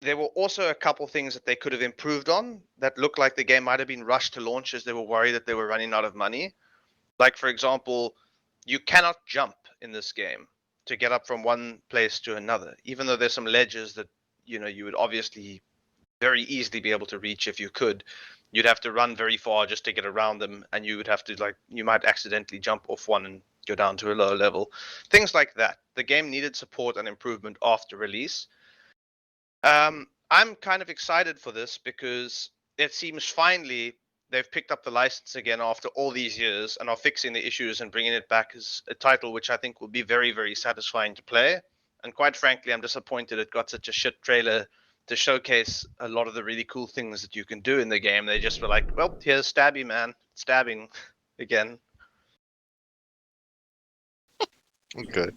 there were also a couple things that they could have improved on that looked like the game might have been rushed to launch as they were worried that they were running out of money. Like, for example, you cannot jump in this game to get up from one place to another, even though there's some ledges that you would obviously very easily be able to reach if you could. You'd have to run very far just to get around them, and you would have to you might accidentally jump off one and go down to a lower level. Things like that. The game needed support and improvement after release. I'm kind of excited for this because it seems finally they've picked up the license again after all these years and are fixing the issues and bringing it back as a title which I think will be very, very satisfying to play. And quite frankly, I'm disappointed it got such a shit trailer to showcase a lot of the really cool things that you can do in the game. They just were like, well, here's Stabby, man. Stabbing again. Okay.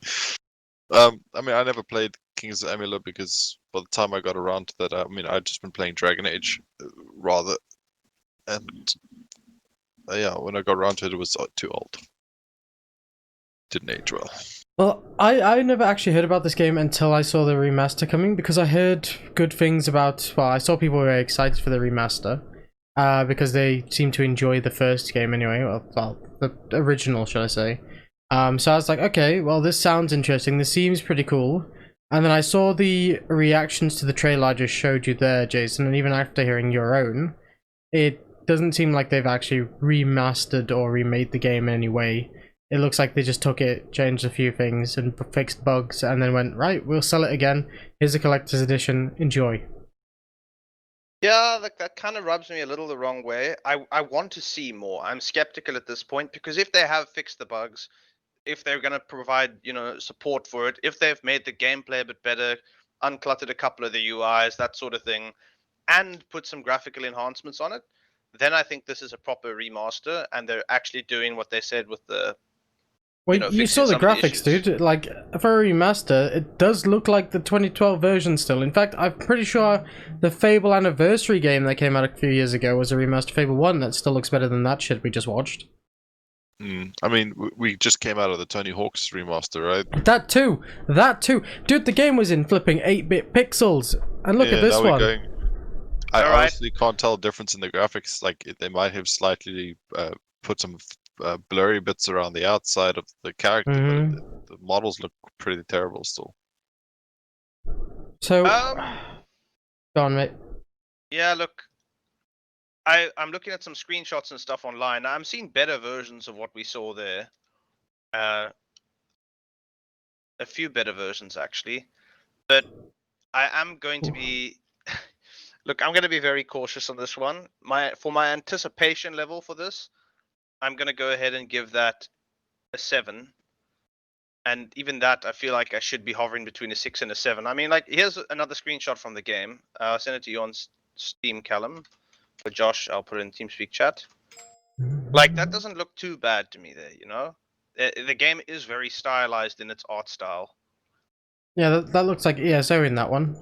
I mean, I never played Kings of Amalur because by the time I got around to that, I'd just been playing Dragon Age rather, and yeah, when I got around to it, it was too old. Didn't age well. Well, I never actually heard about this game until I saw the remaster coming, because I heard good things about... Well, I saw people were excited for the remaster, because they seem to enjoy the first game anyway, well, the original, shall I say. So I was like, okay, well, this sounds interesting, this seems pretty cool. And then I saw the reactions to the trailer I just showed you there, Jason, and even after hearing your own, it doesn't seem like they've actually remastered or remade the game in any way. It looks like they just took it, changed a few things, and fixed bugs, and then went, right, we'll sell it again. Here's a collector's edition. Enjoy. Yeah, that kind of rubs me a little the wrong way. I want to see more. I'm skeptical at this point, because if they have fixed the bugs, if they're going to provide, support for it, if they've made the gameplay a bit better, uncluttered a couple of the UIs, that sort of thing, and put some graphical enhancements on it, then I think this is a proper remaster, and they're actually doing what they said with the. Well, know, you fixing saw the some of the graphics, issues. dude. Like, for a remaster, it does look like the 2012 version still. In fact, I'm pretty sure the Fable Anniversary game that came out a few years ago was a remaster Fable 1 that still looks better than that shit we just watched. I mean, we just came out of the Tony Hawk's remaster, right? That too! That too! Dude, the game was in flipping 8-bit pixels! And look at this now we're one! going. I Alright. honestly can't tell a difference in the graphics. Like, they might have slightly put some blurry bits around the outside of the character, Mhm. but the models look pretty terrible still. So, Um, go on, mate. Yeah, look, I'm looking at some screenshots and stuff online. I'm seeing better versions of what we saw there. A few better versions actually, but I am going to be. Look, I'm going to be very cautious on this one. For my anticipation level for this, I'm going to go ahead and give that a 7. And even that, I feel like I should be hovering between a 6 and a 7. I mean, like, here's another screenshot from the game. I'll send it to you on Steam, Callum. For Josh, I'll put it in TeamSpeak chat. Like, that doesn't look too bad to me there, you know? The game is very stylized in its art style. Yeah, that looks like ESO in that one.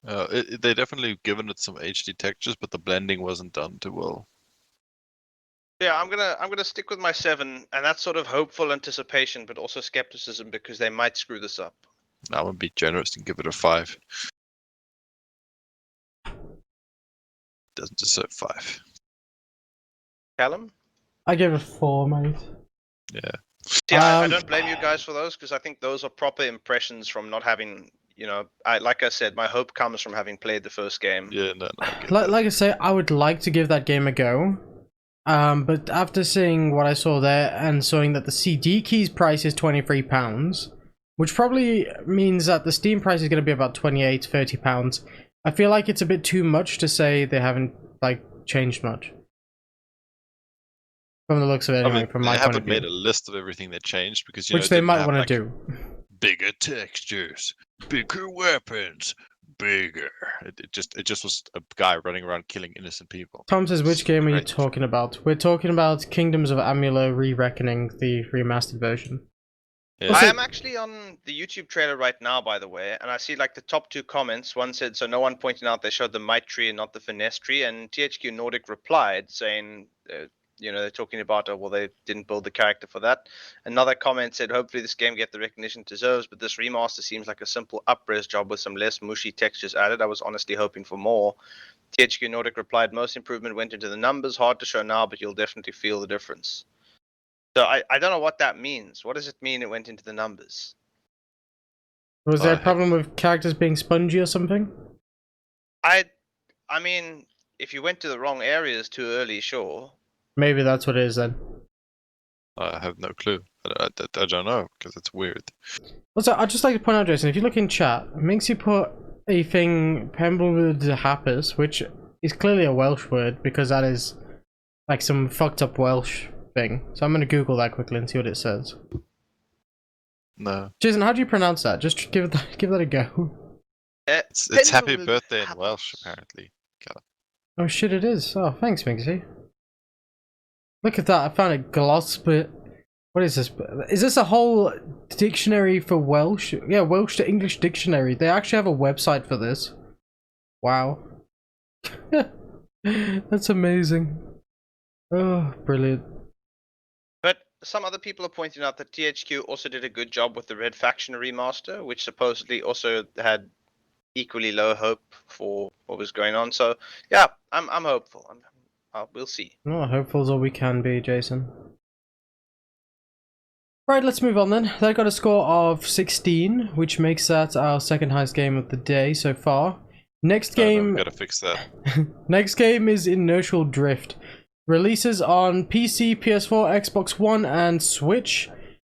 They definitely given it some HD textures, but the blending wasn't done too well. Yeah, I'm gonna stick with my 7, and that's sort of hopeful anticipation, but also skepticism because they might screw this up. I'm gonna be generous and give it a 5. Doesn't deserve 5. Callum? I give it 4, mate. Yeah. See, I Um, don't blame you guys for those because I think those are proper impressions from not having, you know, like I said, my hope comes from having played the first game. Yeah, no, I get that. Like I say, I would like to give that game a go. But after seeing what I saw there and seeing that the CD keys price is £23, which probably means that the Steam price is going to be about £28-30, I feel like it's a bit too much to say they haven't like changed much. From the looks of it, I anyway, mean, from they my point of haven't view. made a list of everything they changed because you know Which it they didn't might have, want like, to do. bigger textures, bigger weapons, bigger. It just was a guy running around killing innocent people. Tom says, which game are you Great. talking about? We're talking about Kingdoms of Amalur Re-Reckoning, the remastered version. Yeah. Also- I am actually on the YouTube trailer right now, by the way, and I see like the top 2 comments. One said, so no one pointing out they showed the might tree and not the finesse tree, and THQ Nordic replied saying, you know, they're talking about, well, they didn't build the character for that. Another comment said, hopefully this game get the recognition it deserves, but this remaster seems like a simple up-res job with some less mushy textures added. I was honestly hoping for more. THQ Nordic replied, most improvement went into the numbers, hard to show now, but you'll definitely feel the difference. So I don't know what that means. What does it mean it went into the numbers? Was there a I problem with characters being spongy or something? I mean, if you went to the wrong areas too early, sure. Maybe that's what it is then. I have no clue. I don't know because it's weird. Also, I'd just like to point out, Jason, if you look in chat, it makes you put a thing, Pemblewood Happers, which is clearly a Welsh word because that is like some fucked up Welsh thing. So I'm going to Google that quickly and see what it says. No, Jason, how do you pronounce that? Just give that a go. it's happy Pemblewood birthday in Happers. Welsh apparently. Oh shit, it is. Oh, thanks, Minxie. Look at that, I found a gloss, but what is this? Is this a whole dictionary for Welsh? Yeah, Welsh to English dictionary. They actually have a website for this. Wow. That's amazing. Oh, brilliant. But some other people are pointing out that THQ also did a good job with the Red Faction remaster, which supposedly also had equally low hope for what was going on. So yeah, I'm hopeful. We'll see. Oh, hopeful as all we can be, Jason. Right, let's move on then. That got a score of 16, which makes that our second highest game of the day so far. Next game, Gotta fix that. next game is Inertial Drift. Releases on PC, PS4, Xbox One, and Switch.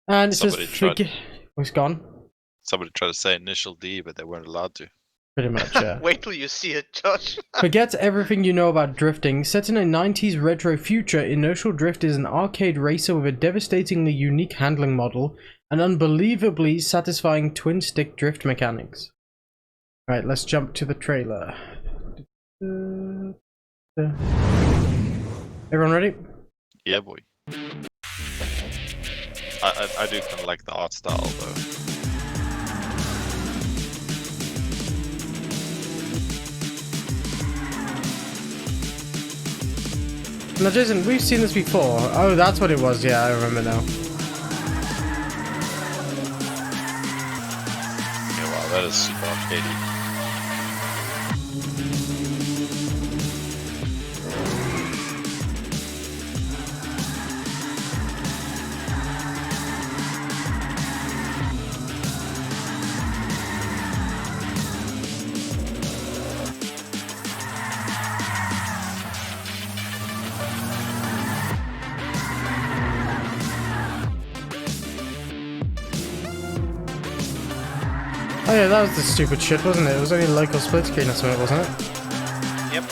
And it Somebody says tried. Oh, it's gone. Somebody tried to say initial D, but they weren't allowed to. Pretty much, yeah. Wait till you see it, Josh. Forget everything you know about drifting. Set in a 90s retro future, Inertial Drift is an arcade racer with a devastatingly unique handling model and unbelievably satisfying twin-stick drift mechanics. Right, let's jump to the trailer. Yeah. Everyone ready? Yeah, boy. I do kind of like the art style though. Now, Jason, we've seen this before. Oh, that's what it was. Yeah, I remember now. Yeah, wow, that is super arcadey. Oh yeah, that was the stupid shit, wasn't it? It was only local split screen or something, wasn't it? Yep.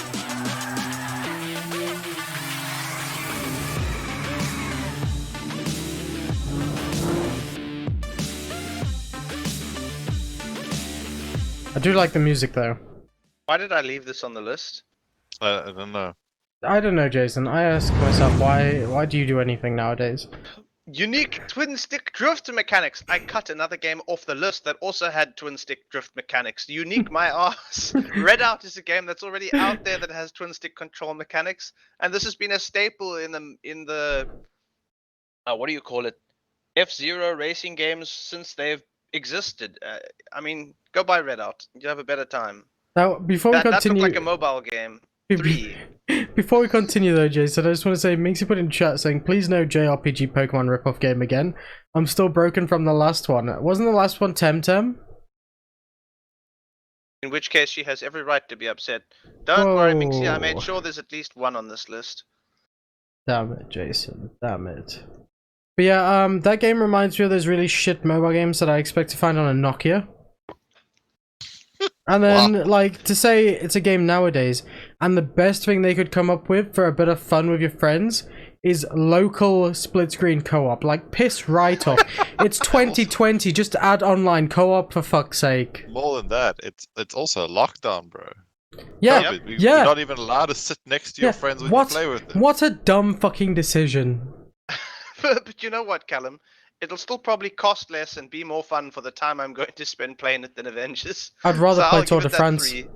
I do like the music though. Why did I leave this on the list? I don't know. I don't know, Jason. I ask myself, why do you do anything nowadays? Unique twin stick drift mechanics. I cut another game off the list that also had twin stick drift mechanics. Unique my ass. Redout is a game that's already out there that has twin stick control mechanics, and this has been a staple in the what do you call it? F-Zero racing games since they've existed. I mean, go buy Redout. You have a better time. Now, before we That continue, looked like a mobile game. 3. Before we continue though, Jason, I just want to say, Minxie put in chat saying, please no JRPG Pokemon ripoff game again. I'm still broken from the last one. Wasn't the last one Temtem? In which case, she has every right to be upset. Don't worry, Minxie. I made sure there's at least one on this list. Damn it, Jason. Damn it. But yeah, that game reminds me of those really shit mobile games that I expect to find on a Nokia. And then, like, to say it's a game nowadays, and the best thing they could come up with for a bit of fun with your friends is local split-screen co-op. Like, piss right off. It's 2020, just add online co-op for fuck's sake. More than that, it's also a lockdown, bro. Yeah, COVID. yeah. You're not even allowed to sit next to your friends when you play with them. What a dumb fucking decision. But you know what, Callum? It'll still probably cost less and be more fun for the time I'm going to spend playing it than Avengers. I'd rather So play I'll Tour give de it that France. 3.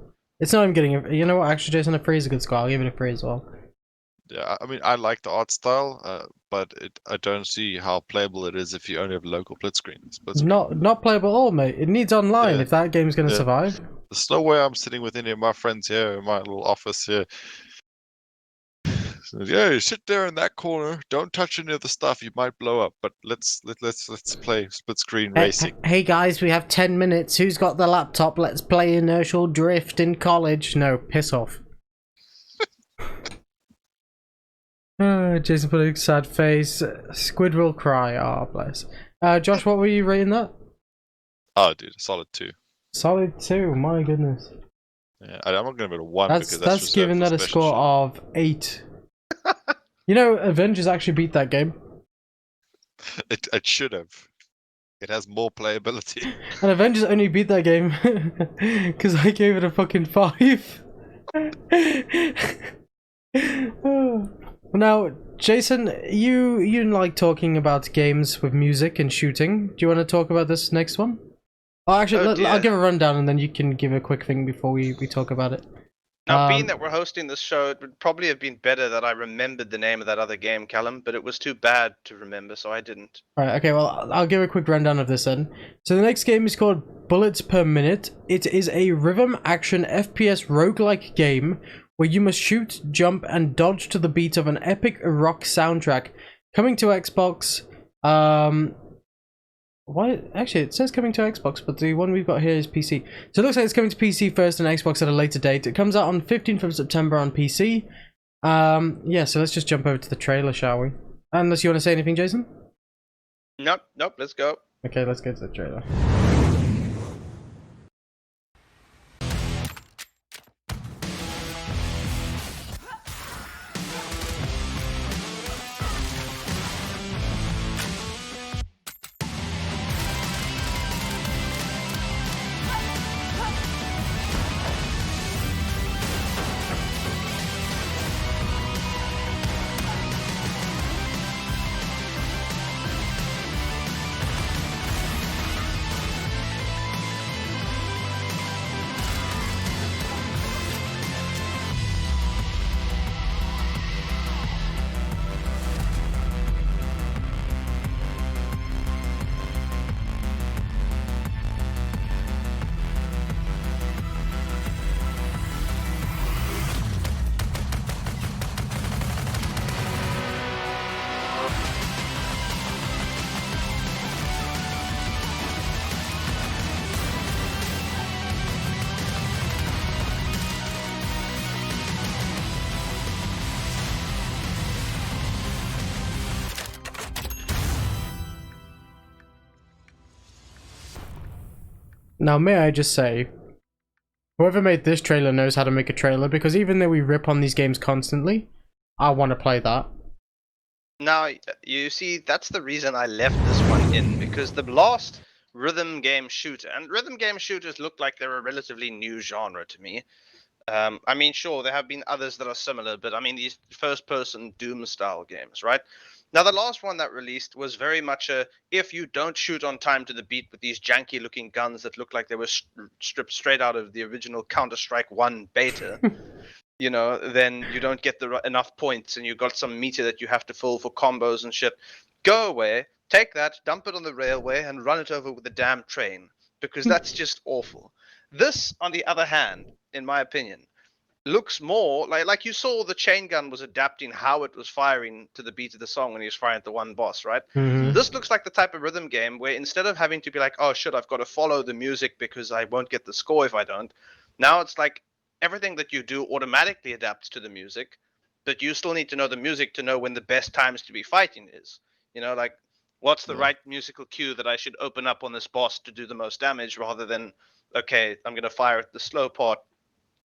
It's not even getting a, you know what, actually, Jason, a 3 is a good score. I'll give it a 3 as well. Yeah, I mean, I like the art style, but I don't see how playable it is if you only have local split screen. Not playable at all, mate. It needs online Yeah. if that game's going to Yeah. survive. There's no way I'm sitting with any of my friends here in my little office here. So, yeah, sit there in that corner. Don't touch any of the stuff. You might blow up. But let's play split screen racing. Hey guys, we have 10 minutes. Who's got the laptop? Let's play Inertial Drift in college. No, piss off. Jason put a sad face. Squid will cry. Oh, bless. Josh, what were you rating that? Oh, dude, a solid 2. Solid 2. My goodness. Yeah, I'm not gonna give it a 1 That's because that's giving reserved that for a special score shit. of 8. You know, Avengers actually beat that game. It should have. It has more playability. And Avengers only beat that game because I gave it a fucking 5. Now, Jason, you like talking about games with music and shooting. Do you want to talk about this next one? Oh, actually, I'll give a rundown and then you can give a quick thing before we talk about it. Now, being that we're hosting this show, it would probably have been better that I remembered the name of that other game, Callum, but it was too bad to remember, so I didn't. Right, okay, well, I'll give a quick rundown of this then. So the next game is called Bullets Per Minute. It is a rhythm action FPS roguelike game where you must shoot, jump, and dodge to the beat of an epic rock soundtrack. Coming to Xbox, why? Actually, it says coming to Xbox, but the one we've got here is PC. So it looks like it's coming to PC first and Xbox at a later date. It comes out on 15th of September on PC. Yeah, so let's just jump over to the trailer, shall we? Unless you want to say anything, Jason? Nope, let's go. Okay, let's go to the trailer. Now, may I just say, whoever made this trailer knows how to make a trailer, because even though we rip on these games constantly, I want to play that. Now, you see, that's the reason I left this one in, because the last rhythm game shooter, and rhythm game shooters look like they're a relatively new genre to me. I mean, sure, there have been others that are similar, but I mean, these first-person Doom-style games, right? Now, the last one that released was very much a, if you don't shoot on time to the beat with these janky-looking guns that look like they were stripped straight out of the original Counter-Strike 1 beta, you know, then you don't get enough points, and you've got some meter that you have to fill for combos and shit. Go away, take that, dump it on the railway, and run it over with the damn train, because that's just awful. This, on the other hand, in my opinion, looks more like you saw the chain gun was adapting how it was firing to the beat of the song when he was firing at the one boss, right? Mhm. This looks like the type of rhythm game where instead of having to be like, oh shit, I've got to follow the music because I won't get the score if I don't, now it's like everything that you do automatically adapts to the music, but you still need to know the music to know when the best times to be fighting is. You know, like what's the right musical cue that I should open up on this boss to do the most damage, rather than, okay, I'm going to fire at the slow part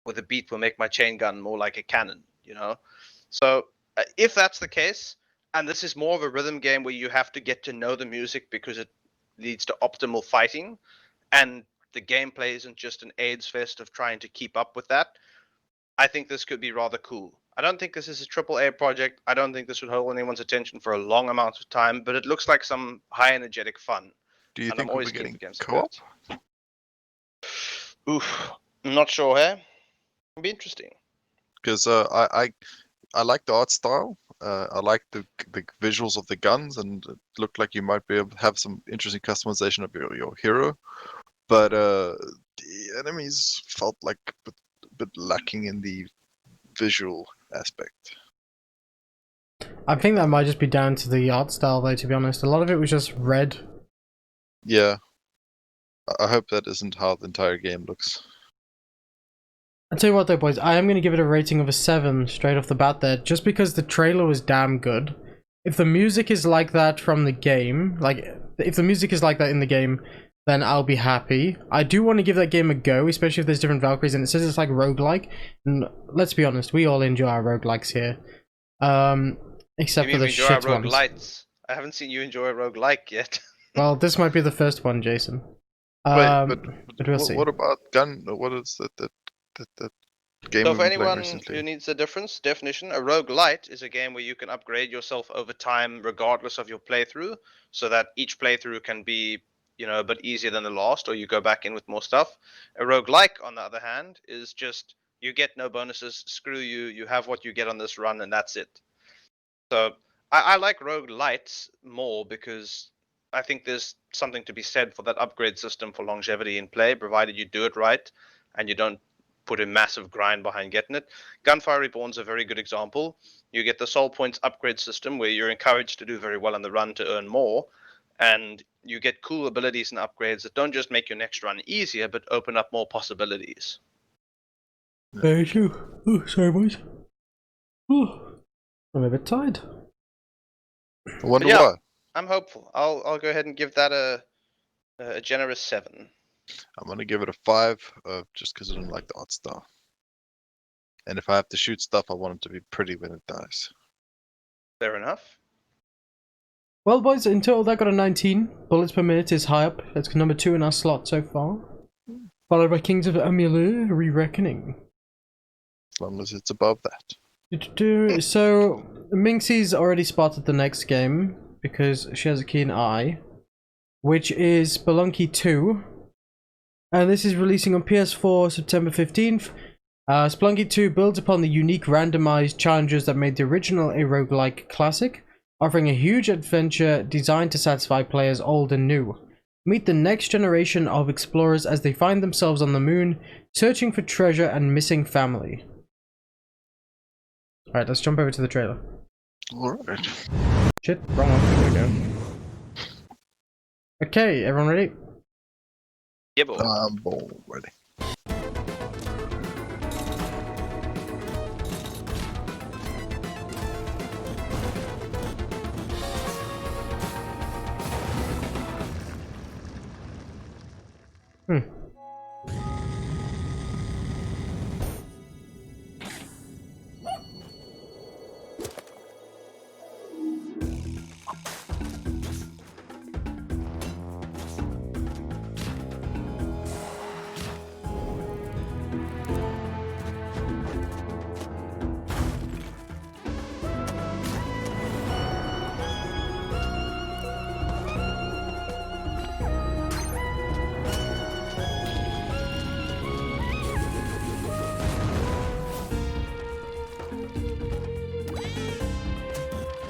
with a beat will make my chain gun more like a cannon, you know? So if that's the case, and this is more of a rhythm game where you have to get to know the music because it leads to optimal fighting, and the gameplay isn't just an AIDS fest of trying to keep up with that, I think this could be rather cool. I don't think this is a AAA project. I don't think this would hold anyone's attention for a long amount of time, but it looks like some high energetic fun. Do you And think I'm we'll always be keen getting for games co-op? like that. Oof, I'm not sure, hey? It'll be interesting. Because I like the art style. I like the visuals of the guns, and it looked like you might be able to have some interesting customization of your hero. But the enemies felt like a bit lacking in the visual aspect. I think that might just be down to the art style, though, to be honest. A lot of it was just red. Yeah. I hope that isn't how the entire game looks. I'll tell you what though, boys, I am going to give it a rating of a 7 straight off the bat there, just because the trailer was damn good. If the music is like that from the game, if the music is like that in the game, then I'll be happy. I do want to give that game a go, especially if there's different Valkyries, and it says it's like roguelike, and let's be honest, we all enjoy our roguelikes here. Except You for mean the we enjoy shit our ones. roguelites? I haven't seen you enjoy a roguelike yet. Well, this might be the first one, Jason. But we'll see. what about gun? What is that game So we've for been playing anyone recently? who needs a definition, a roguelite is a game where you can upgrade yourself over time regardless of your playthrough, so that each playthrough can be, you know, a bit easier than the last, or you go back in with more stuff. A roguelike, on the other hand, is just you get no bonuses, screw you, you have what you get on this run, and that's it. So I like roguelites more because I think there's something to be said for that upgrade system for longevity in play, provided you do it right and you don't put a massive grind behind getting it. Gunfire Reborn's a very good example. You get the soul points upgrade system where you're encouraged to do very well on the run to earn more, and you get cool abilities and upgrades that don't just make your next run easier, but open up more possibilities. Very true. Oh, sorry, boys. Oh, I'm a bit tired. I wonder yeah. why. I'm hopeful. I'll go ahead and give that a generous 7. I'm gonna give it a 5, just because I don't like the art style. And if I have to shoot stuff, I want it to be pretty when it dies. Fair enough. Well, boys, in total that got a 19. Bullets per minute is high up. That's number 2 in our slot so far. Followed by Kings of Amalur, Re-Reckoning. As long as it's above that. So, Minxie's already spotted the next game because she has a keen eye, which is Spelunky 2. And this is releasing on PS4 September 15th. Spelunky 2 builds upon the unique randomized challenges that made the original a roguelike classic, offering a huge adventure designed to satisfy players old and new. Meet the next generation of explorers as they find themselves on the moon, searching for treasure and missing family. Alright, let's jump over to the trailer. Alright. Shit, wrong one. There we go. Okay, everyone ready? Yeah, boy. I'm ready.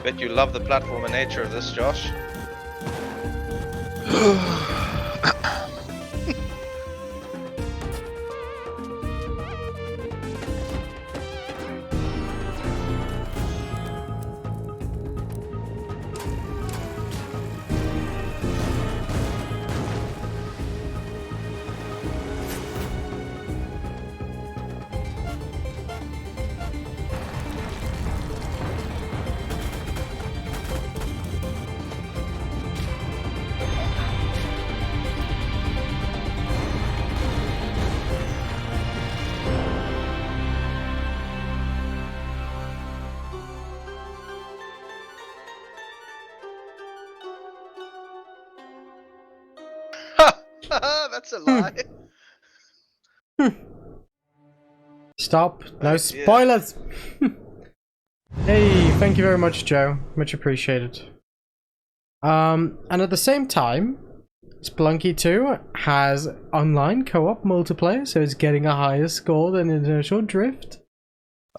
Bet you love the platformer nature of this, Josh. That's a lie. Stop. No Oh, dear. spoilers. Hey, thank you very much, Joe. Much appreciated. And at the same time, Spelunky 2 has online co-op multiplayer, so it's getting a higher score than Inertial Drift.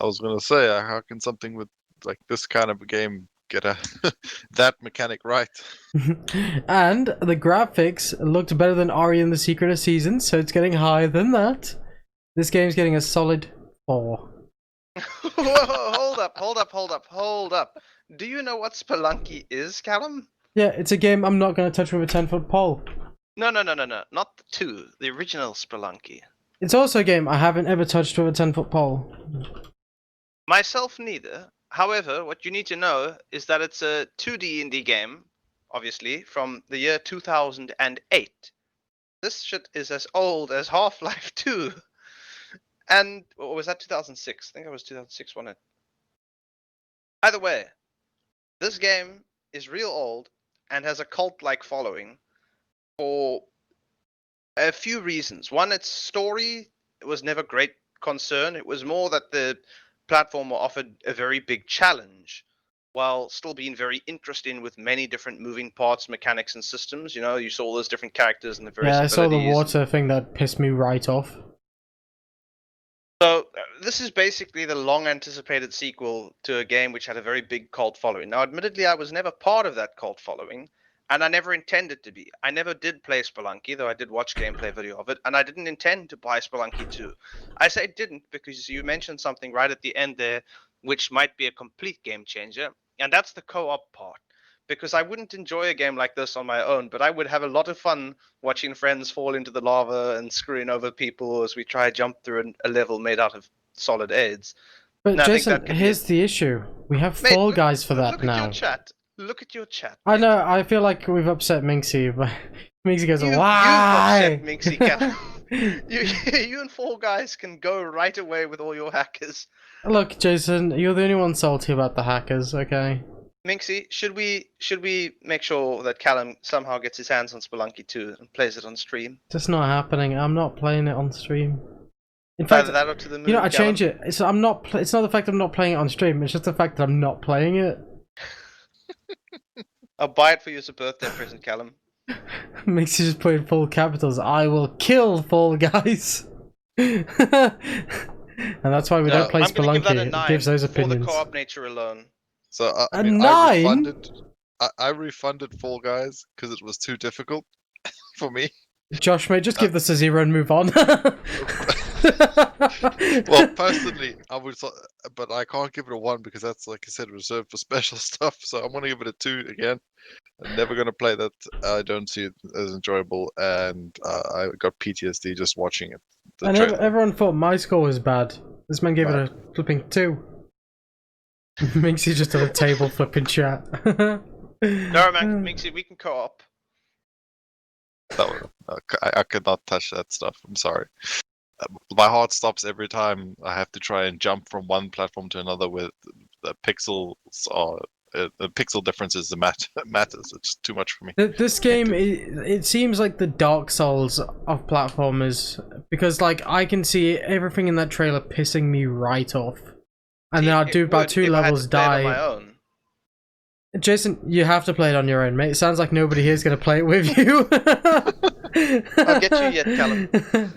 I was gonna say, how can something with like this kind of a game get a that mechanic right? And the graphics looked better than Ari and the Secret of Seasons, so it's getting higher than that. This game's getting a solid 4. Whoa, hold up. Do you know what Spelunky is, Callum? Yeah, it's a game I'm not going to touch with a 10-foot pole. No. Not the 2. The original Spelunky. It's also a game I haven't ever touched with a 10-foot pole. Myself neither. However, what you need to know is that it's a 2D indie game, obviously, from the year 2008. This shit is as old as Half-Life 2. And, or was that 2006? I think it was 2006, wasn't it? Either way, this game is real old and has a cult-like following for a few reasons. One, its story was never great concern. It was more that the platformer offered a very big challenge while still being very interesting with many different moving parts, mechanics, and systems. You know, you saw all those different characters and the various Yeah, I saw the abilities. water thing that pissed me right off. So this is basically the long-anticipated sequel to a game which had a very big cult following. Now, admittedly, I was never part of that cult following, and I never intended to be. I never did play Spelunky, though I did watch gameplay video of it, and I didn't intend to buy Spelunky 2. I say didn't because you mentioned something right at the end there, which might be a complete game changer, and that's the co-op part. Because I wouldn't enjoy a game like this on my own, but I would have a lot of fun watching friends fall into the lava and screwing over people as we try to jump through a level made out of solid aids. But No, I think Jason, that could be here's the issue. We have Mate, Fall look- Guys for that look now. At your chat. Look at your chat. I know, I feel like we've upset Minxie, but Minxie goes, You've why? upset Minxie, Cal. you and Fall Guys can go right away with all your hackers. Look, Jason, you're the only one salty about the hackers, okay? Minxie, should we make sure that Callum somehow gets his hands on Spelunky 2 and plays it on stream? It's not happening. I'm not playing it on stream. In fact, Either that or to the moon, you know, I Callum. change it. It's I'm not. It's not the fact I'm not playing it on stream. It's just the fact that I'm not playing it. I'll buy it for you as a birthday present, Callum. Makes you just put in full capitals. I will kill Fall Guys. And that's why we No, don't play I'm gonna give that a Spelunky. It 9 gives those for opinions. the co-op nature alone. So A I mean, 9? I refunded Fall Guys because it was too difficult for me. Josh, mate, just give this a 0 and move on. Well, personally, I would, but I can't give it a 1 because that's, like I said, reserved for special stuff. So I'm gonna give it a 2 again. I'm never gonna play that. I don't see it as enjoyable, and I got PTSD just watching it. The And trailer. everyone thought my score was bad. This man gave it Right. a flipping 2. Makes you just on a table flipping chat. No, man, Minxie, we can co-op. No, I could not touch that stuff. I'm sorry. My heart stops every time I have to try and jump from one platform to another with the pixels or the pixel differences that matters. It's too much for me. This game, it seems like the Dark Souls of platformers, because like I can see everything in that trailer pissing me right off, and then I'll do about 2 levels, die. On my own. Jason, you have to play it on your own, mate. It sounds like nobody here is going to play it with you. I'll get you yet, Callum.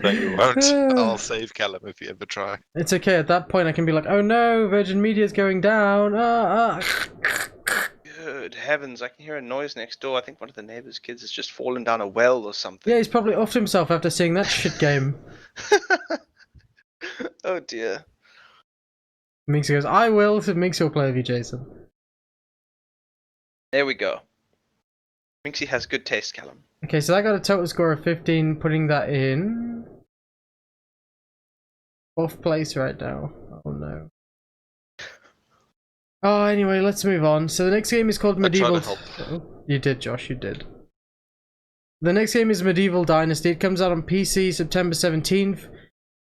No, you won't. I'll save Callum if you ever try. It's okay. At that point, I can be like, "Oh no, Virgin Media is going down." Good heavens, I can hear a noise next door. I think one of the neighbor's kids has just fallen down a well or something. Yeah, he's probably offed himself after seeing that shit game. Oh dear. Minxie goes, "I will." So Minxie will play with you, Jason. There we go. Minxie has good taste, Callum. Okay, so I got a total score of 15, putting that in 4th place right now. Oh no. Oh, anyway, let's move on. So the next game is called Medieval. I tried to help. Oh, you did, Josh. You did. The next game is Medieval Dynasty. It comes out on PC September 17th.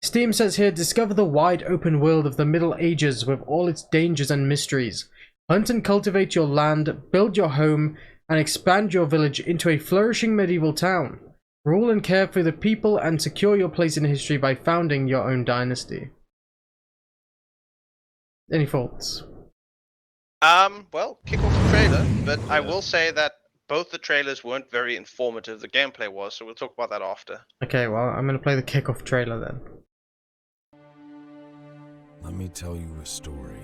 Steam says here, discover the wide open world of the Middle Ages with all its dangers and mysteries. Hunt and cultivate your land, build your home, and expand your village into a flourishing medieval town. Rule and care for the people and secure your place in history by founding your own dynasty. Any thoughts? Well, kick off the trailer, but I will say that both the trailers weren't very informative. The gameplay was, so we'll talk about that after. Okay, well, I'm going to play the kickoff trailer then. Let me tell you a story.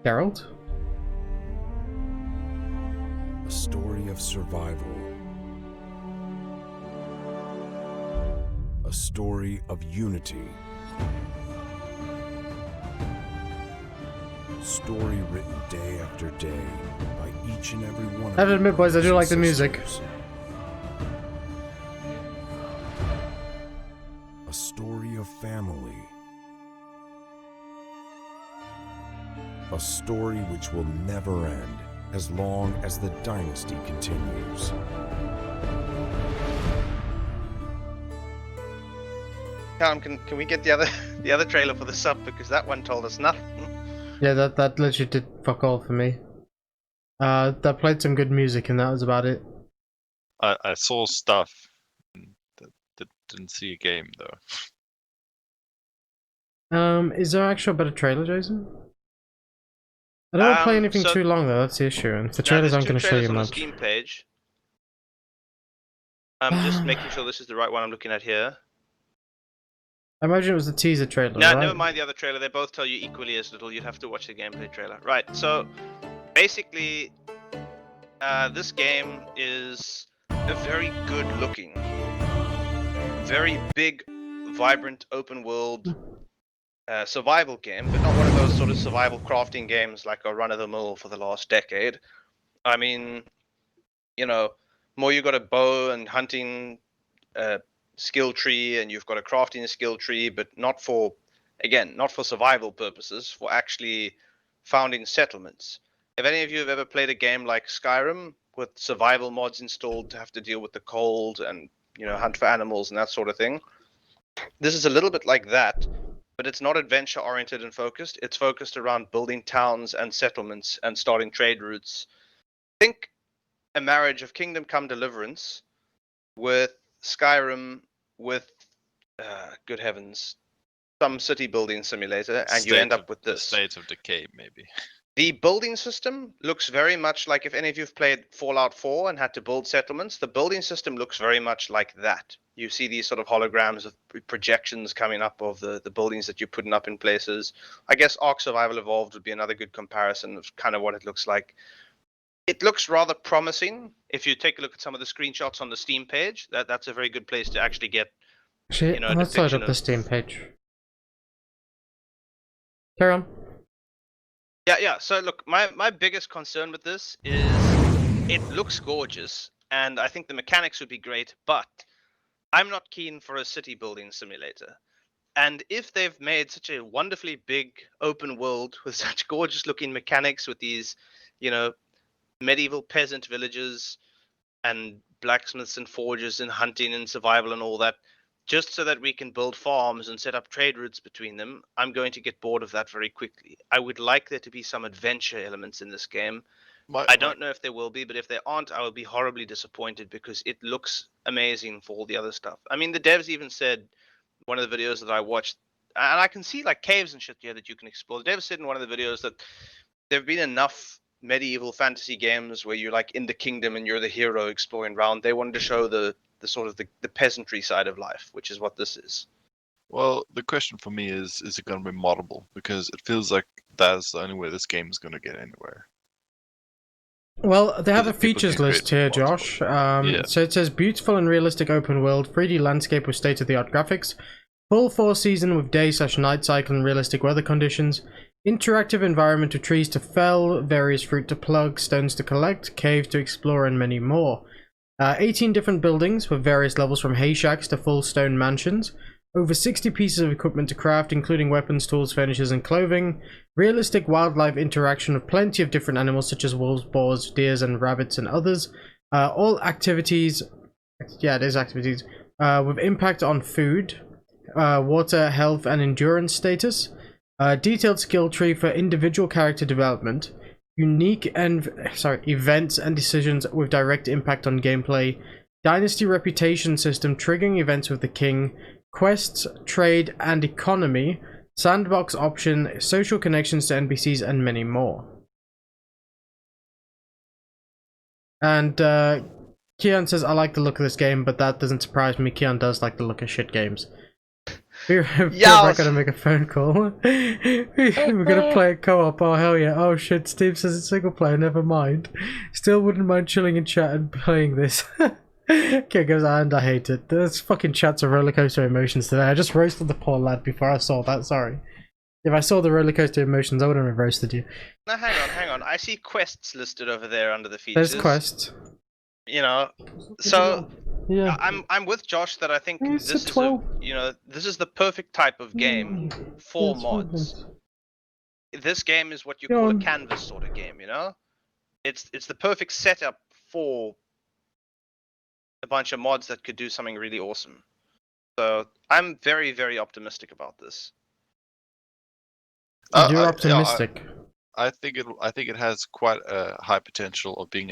Geralt? A story of survival. A story of unity. Story written day after day by each and every one of I have to admit, boys, I do like the music. A story of family. A story which will never end as long as the dynasty continues. Callum, can we get the other trailer for the sub, because that one told us nothing. Yeah, that literally did fuck all for me. That played some good music and that was about it. I saw stuff. That didn't see a game though. Is there actually a better trailer, Jason? I don't want to play anything so- too long though, that's the issue. And the Now, trailers there's aren't two going to show trailers you on the much. Steam page. I'm just making sure this is the right one I'm looking at here. I imagine it was the teaser trailer, No, right? never mind the other trailer. They both tell you equally as little. You'd have to watch the gameplay trailer. Right, so basically, this game is a very good looking, very big, vibrant, open world survival game, but not one of those sort of survival crafting games like a run-of-the-mill for the last decade. I mean, you know, more you got a bow and hunting skill tree, and you've got a crafting skill tree, but not for survival purposes, for actually founding settlements. If any of you have ever played a game like Skyrim with survival mods installed to have to deal with the cold and, you know, hunt for animals and that sort of thing, this is a little bit like that, but it's not adventure oriented and focused. It's focused around building towns and settlements and starting trade routes. Think a marriage of Kingdom Come Deliverance with Skyrim with good heavens, some city building simulator, and you end up with The this. State of Decay, maybe. The building system looks very much like, if any of you've played Fallout 4 and had to build settlements, the building system looks very much like that. You see these sort of holograms of projections coming up of the buildings that you're putting up in places. I guess Ark Survival Evolved would be another good comparison of kind of what it looks like. It looks rather promising. If you take a look at some of the screenshots on the Steam page, that's a very good place to actually get, Actually, you know, a let's load depiction up the of- Steam page. Carry on. Yeah. So look, my biggest concern with this is it looks gorgeous, and I think the mechanics would be great, but I'm not keen for a city building simulator. And if they've made such a wonderfully big open world with such gorgeous looking mechanics, with these, you know, medieval peasant villages and blacksmiths and forgers and hunting and survival and all that, just so that we can build farms and set up trade routes between them, I'm going to get bored of that very quickly. I would like there to be some adventure elements in this game. I don't know if there will be, but if there aren't, I will be horribly disappointed, because it looks amazing for all the other stuff. I mean, the devs even said, one of the videos that I watched, and I can see like caves and shit here that you can explore. The devs said in one of the videos that there have been enough medieval fantasy games where you're like in the kingdom and you're the hero exploring around. They wanted to show the sort of the peasantry side of life, which is what this is. Well, the question for me is it going to be moddable? Because it feels like that's the only way this game is going to get anywhere. Well, they have a Because people features can list create here, mods Josh. for Yeah. So it says beautiful and realistic open world, 3D landscape with state-of-the-art graphics, full 4-season with day/night cycle and realistic weather conditions, interactive environment with trees to fell, various fruit to plug, stones to collect, caves to explore, and many more. 18 different buildings with various levels from hay shacks to full stone mansions. Over 60 pieces of equipment to craft, including weapons, tools, furniture, and clothing. Realistic wildlife interaction with plenty of different animals such as wolves, boars, deers, and rabbits, and others. All activities, yeah, it is activities, with impact on food, water, health, and endurance status. Detailed skill tree for individual character development. Unique events and decisions with direct impact on gameplay. Dynasty reputation system triggering events with the king. Quests, trade, and economy, sandbox option, social connections to NPCs, and many more. And Keon says, I like the look of this game, but that doesn't surprise me. Keon does like the look of shit games. We're not gonna make a phone call. We're gonna play a co-op. Oh hell yeah. Oh shit, Steve says it's single player, never mind. Still wouldn't mind chilling in chat and playing this. Okay, goes, and I hate it. This fucking chat's a rollercoaster emotions today. I just roasted the poor lad before I saw that, sorry. If I saw the rollercoaster emotions, I wouldn't have roasted you. Now hang on. I see quests listed over there under the features. There's quests. You know, so yeah. I'm with Josh that I think It's this is a 12. this is the perfect type of game for mods. This game is what you call a canvas sort of game, you know? It's the perfect setup for a bunch of mods that could do something really awesome. So I'm very, very optimistic about this. You're optimistic. I think it has quite a high potential of being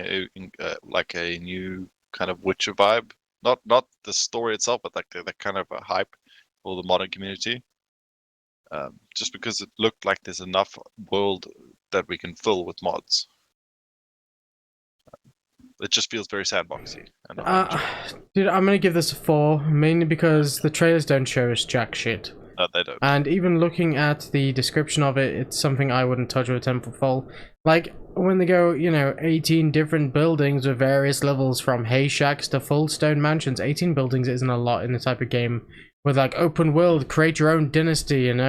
like a new kind of Witcher vibe. Not the story itself, but like the kind of a hype for the modern community. Just because it looked like there's enough world that we can fill with mods. It just feels very sandboxy. And Dude, I'm gonna give this a 4, mainly because the trailers don't show us jack shit. No, they don't. And even looking at the description of it, it's something I wouldn't touch with a 10 foot pole. Like, when they go, 18 different buildings with various levels from hay shacks to full stone mansions. 18 buildings isn't a lot in the type of game with, like, open world, create your own dynasty, And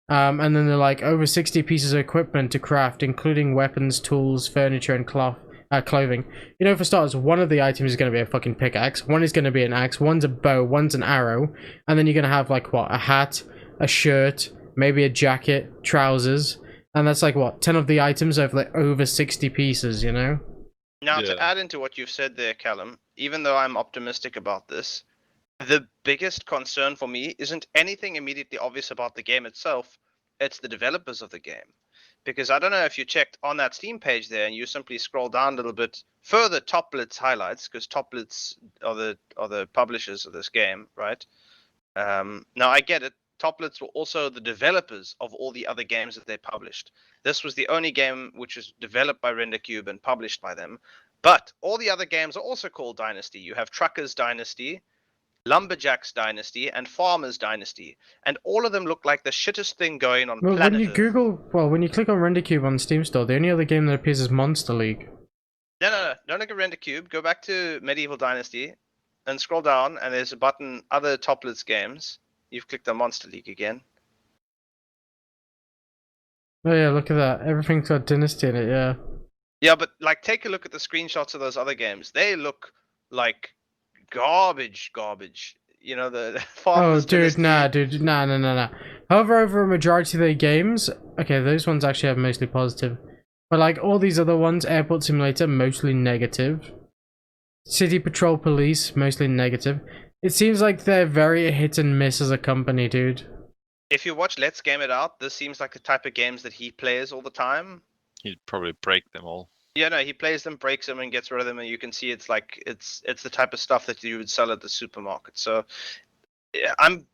then they're like, over 60 pieces of equipment to craft, including weapons, tools, furniture, and clothing. For starters, one of the items is going to be a fucking pickaxe, one is going to be an axe, one's a bow, one's an arrow, and then you're going to have like what, a hat, a shirt, maybe a jacket, trousers, and that's like what, 10 of the items of like over 60 pieces, Now to add into what you've said there, Callum, even though I'm optimistic about this, the biggest concern for me isn't anything immediately obvious about the game itself, it's the developers of the game. Because I don't know if you checked on that Steam page there and you simply scroll down a little bit further, Toplit's highlights, because Toplit's are the publishers of this game, right? Now I get it. Toplit's were also the developers of all the other games that they published. This was the only game which was developed by RenderCube and published by them. But all the other games are also called Dynasty. You have Truckers Dynasty, Lumberjacks Dynasty, and Farmers Dynasty, and all of them look like the shittest thing going on planet when you click on RenderCube on Steam Store, the only other game that appears is Monster League. No, don't look at RenderCube. Go back to Medieval Dynasty and scroll down, and there's a button, Other Toplit's Games. You've clicked on Monster League again. Oh yeah, look at that. Everything's got Dynasty in it, yeah. Yeah, but like, take a look at the screenshots of those other games. They look like garbage. The Oh, dude, Dynasty. nah. However, over a majority of their games, okay, those ones actually have mostly positive. But like all these other ones, Airport Simulator, mostly negative. City Patrol Police, mostly negative. It seems like they're very hit and miss as a company, dude. If you watch Let's Game It Out, this seems like the type of games that he plays all the time. He'd probably break them all. Yeah, no, he plays them, breaks them, and gets rid of them, and you can see it's like it's the type of stuff that you would sell at the supermarket. So, yeah, I'm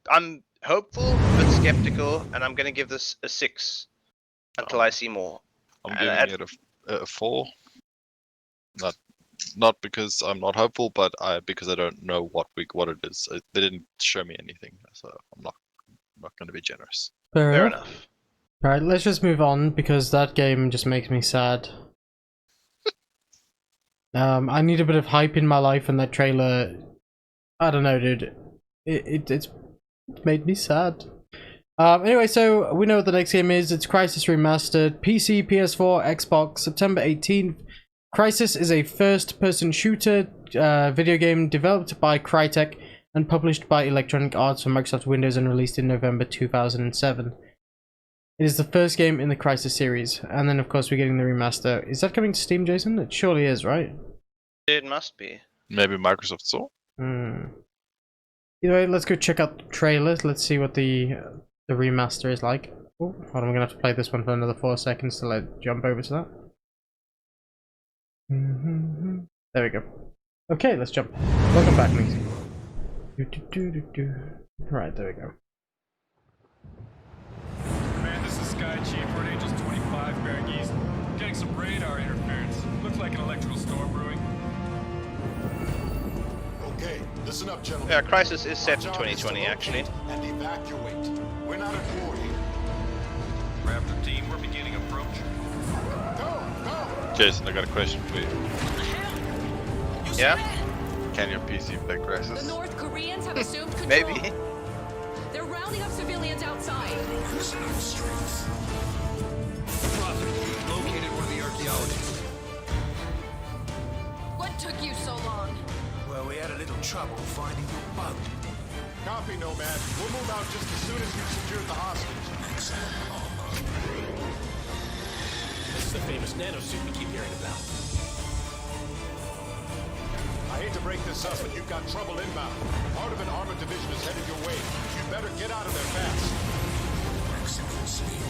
hopeful but skeptical, and I'm gonna give this a 6 until I see more. I'm giving it 4. Not because I'm not hopeful, but because I don't know what it is. They didn't show me anything, so I'm not going to be generous. Fair enough. Alright, let's just move on because that game just makes me sad. I need a bit of hype in my life, and that trailer, I don't know, dude. It's made me sad. Anyway, so we know what the next game is. It's Crysis Remastered, PC, PS4, Xbox, September 18th. Crysis is a first-person shooter video game developed by Crytek and published by Electronic Arts for Microsoft Windows and released in November 2007. It is the first game in the Crysis series, and then of course we're getting the remaster. Is that coming to Steam, Jason? It surely is, right? It must be. Maybe Microsoft saw. Either way, let's go check out the trailer. Let's see what the remaster is like. Oh, hold on, I'm gonna have to play this one for another 4 seconds to jump over to that. There we go. Okay, let's jump. Welcome back, Minx. Right, there we go. Man, this is Sky Chief. We're at Angels 25, Bearing East. Getting some radar interference. Looks like an electrical storm brewing. Okay, listen up, gentlemen. Yeah, Crysis is set to 2020, actually. And evacuate. We're not at war here. Raptor team, we're beginning approach. Go! Jason, I got a question for you. Yeah? Can your PC play The Crysis? North Koreans have assumed control. Maybe. They're rounding up civilians outside. Prisoner strength. Located one of the archaeologists. What took you so long? Well, we had a little trouble finding your bug. Copy, Nomad. We'll move out just as soon as you've secured the hostage. This is the famous nanosuit we keep hearing about. I hate to break this up, but you've got trouble inbound. Part of an armored division is headed your way. You better get out of there fast. Maximum speed.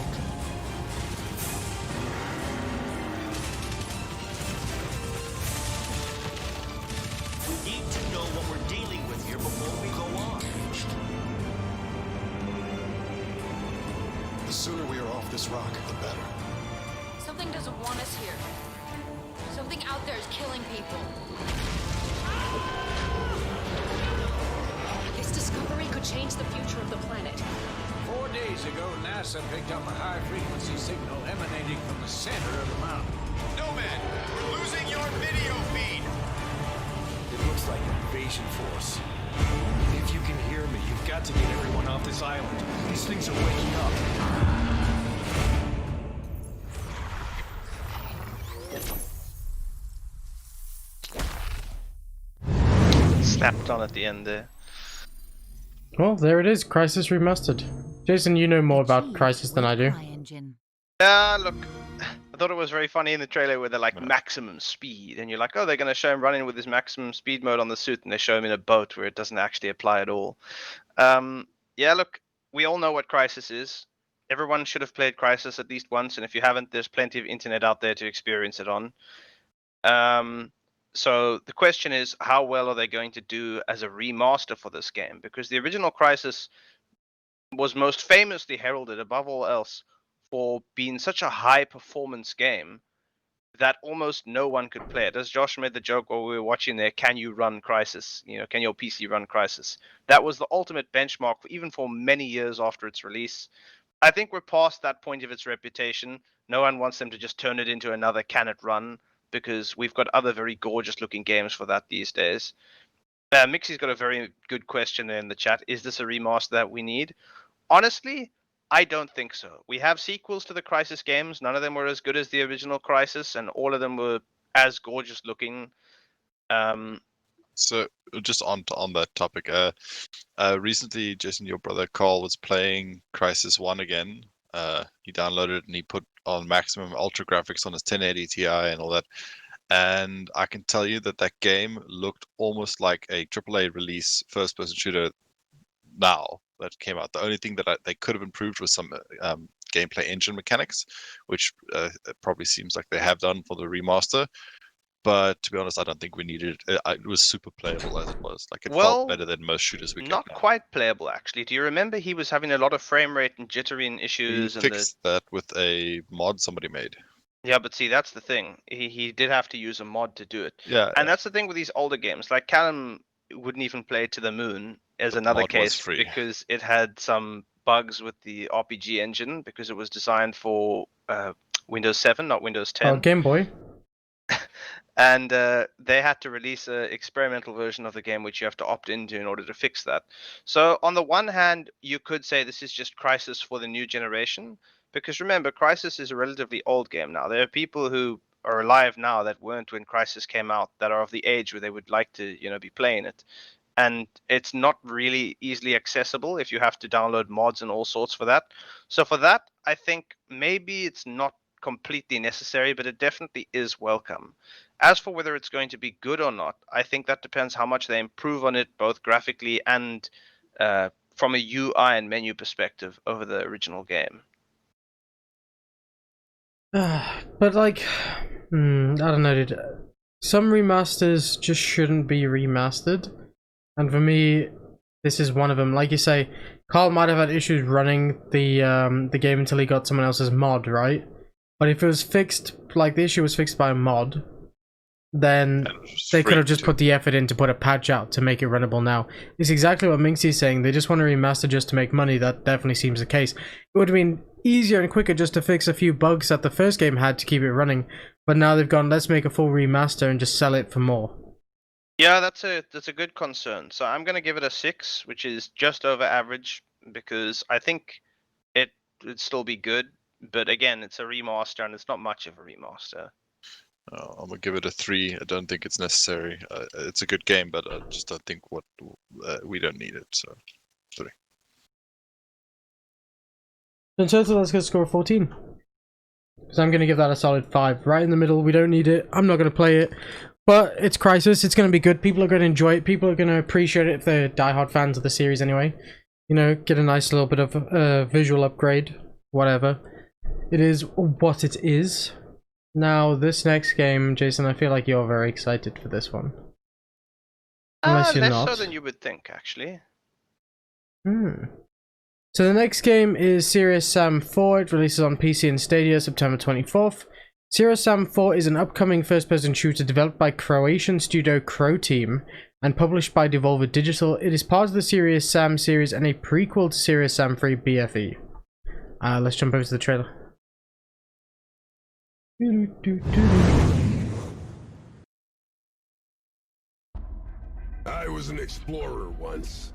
We need to know what we're dealing with here before we go on. The sooner we are off this rock, the better. Something doesn't want us here. Something out there is killing people. This discovery could change the future of the planet. 4 days ago, NASA picked up a high-frequency signal emanating from the center of the mountain. Nomad, we're losing your video feed. It looks like an invasion force. If you can hear me, you've got to get everyone off this island. These things are waking up. Slapped on at the end there. Well, there it is, Crysis Remastered. Jason, you know more about Crysis than I do. Yeah, look, I thought it was very funny in the trailer where they're like maximum speed, and you're like, oh, they're going to show him running with his maximum speed mode on the suit, and they show him in a boat where it doesn't actually apply at all. Yeah, look, we all know what Crysis is. Everyone should have played Crysis at least once, and if you haven't, there's plenty of internet out there to experience it on. So the question is, how well are they going to do as a remaster for this game? Because the original Crysis was most famously heralded, above all else, for being such a high-performance game that almost no one could play it. As Josh made the joke while we were watching there, can you run Crysis? You know, can your PC run Crysis? That was the ultimate benchmark, even for many years after its release. I think we're past that point of its reputation. No one wants them to just turn it into another can it run, because we've got other very gorgeous looking games for that these days. Mixie's got a very good question there in the chat. Is this a remaster that we need? Honestly, I don't think so. We have sequels to the Crysis games. None of them were as good as the original Crysis, and all of them were as gorgeous looking. So just on that topic, recently, Jason, your brother Carl was playing Crysis 1 again. He downloaded it and he put on maximum ultra graphics on his 1080 Ti and all that. And I can tell you that that game looked almost like a AAA release first-person shooter now that came out. The only thing that they could have improved was some gameplay engine mechanics, which it probably seems like they have done for the remaster. But to be honest, I don't think we needed it. It was super playable as it was. Like, it felt better than most shooters we get Not now. quite playable, actually. Do you remember he was having a lot of frame rate and jittering issues? He fixed that with a mod somebody made. Yeah, but see, that's the thing. He did have to use a mod to do it. Yeah, And that's the thing with these older games. Like Callum wouldn't even play To the Moon as But another mod was case free. because it had some bugs with the RPG engine because it was designed for Windows 7, not Windows 10. Oh, Game Boy. And they had to release an experimental version of the game which you have to opt into in order to fix that. So on the one hand, you could say this is just Crysis for the new generation, because remember, Crysis is a relatively old game now. There are people who are alive now that weren't when Crysis came out, that are of the age where they would like to, be playing it. And it's not really easily accessible if you have to download mods and all sorts for that. So for that, I think maybe it's not completely necessary, but it definitely is welcome. As for whether it's going to be good or not, I think that depends how much they improve on it, both graphically and from a UI and menu perspective over the original game. But like, I don't know, dude. Some remasters just shouldn't be remastered, and for me, this is one of them. Like you say, Carl might have had issues running the game until he got someone else's mod, right? But if it was fixed, like the issue was fixed by a mod, then they could have just put the effort in to put a patch out to make it runnable now. It's exactly what Minxie's saying. They just want to remaster just to make money. That definitely seems the case. It would have been easier and quicker just to fix a few bugs that the first game had to keep it running. But now they've gone, let's make a full remaster and just sell it for more. Yeah, that's a good concern. So I'm going to give it a 6, which is just over average, because I think it would still be good. But again, it's a remaster and it's not much of a remaster. I'm gonna give it a 3. I don't think it's necessary. It's a good game, but I just don't think we don't need it. So 3. In total, let's go score 14. Because I'm going to give that a solid 5. Right in the middle, we don't need it. I'm not going to play it. But it's Crysis. It's going to be good. People are going to enjoy it. People are going to appreciate it if they're diehard fans of the series anyway. You know, get a nice little bit of visual upgrade. Whatever. It is what it is. Now, this next game, Jason, I feel like you're very excited for this one. Unless you're less not. so than you would think, actually. So the next game is Serious Sam 4. It releases on PC and Stadia September 24th. Serious Sam 4 is an upcoming first-person shooter developed by Croatian studio Crow Team and published by Devolver Digital. It is part of the Serious Sam series and a prequel to Serious Sam 3 BFE. Let's jump over to the trailer. I was an explorer once.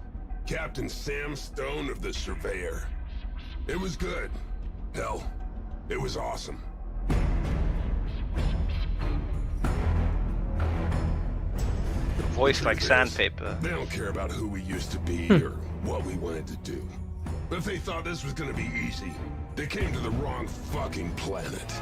Captain Sam Stone of the Surveyor. It was good. Hell, it was awesome. Voice like sandpaper. They don't care about who we used to be or what we wanted to do. But if they thought this was gonna be easy, they came to the wrong fucking planet.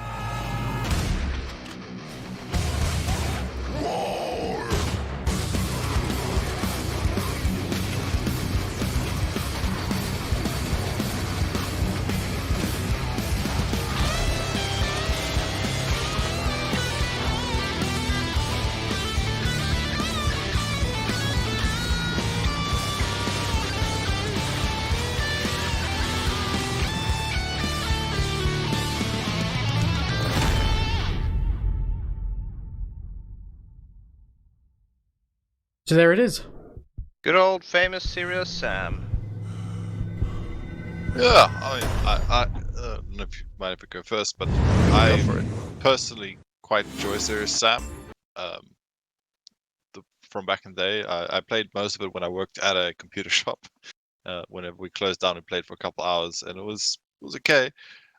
So there it is. Good old famous Serious Sam. Yeah, I don't know if you mind if I go first, but I personally quite enjoy Serious Sam. From back in the day, I played most of it when I worked at a computer shop. Whenever we closed down, we played for a couple hours, and it was okay.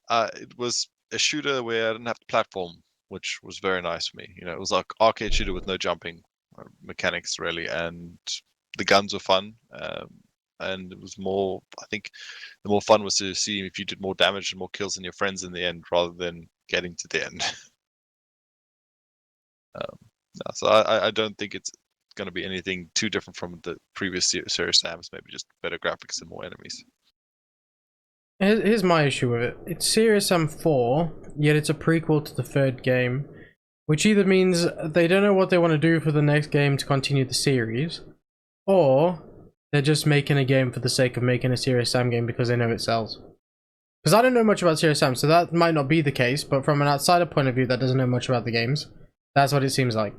It was a shooter where I didn't have to platform, which was very nice for me. You know, it was like arcade shooter with no jumping mechanics really, and the guns were fun. And it was more, I think the more fun was to see if you did more damage and more kills than your friends in the end rather than getting to the end. So I don't think it's going to be anything too different from the previous Serious Sam's, maybe just better graphics and more enemies. Here's my issue with it. It's Serious Sam 4, yet it's a prequel to the third game, which either means they don't know what they want to do for the next game to continue the series, or they're just making a game for the sake of making a Serious Sam game because they know it sells. Because I don't know much about Serious Sam, so that might not be the case, but from an outsider point of view that doesn't know much about the games, that's what it seems like.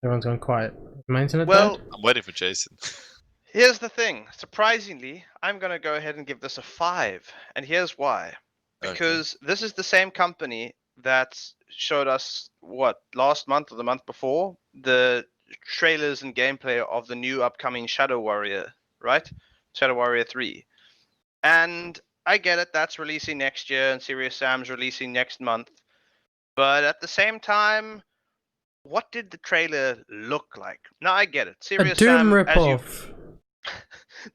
Everyone's gone quiet. My internet Well, I'm waiting for Jason. here's the thing. Surprisingly, I'm going to go ahead and give this a 5. And here's why. Because this is the same company that showed us, what, last month or the month before? The trailers and gameplay of the new upcoming Shadow Warrior, right? Shadow Warrior 3. And I get it, that's releasing next year, and Serious Sam's releasing next month. But at the same time, what did the trailer look like? Now I get it. Serious a Doom Sam, ripoff.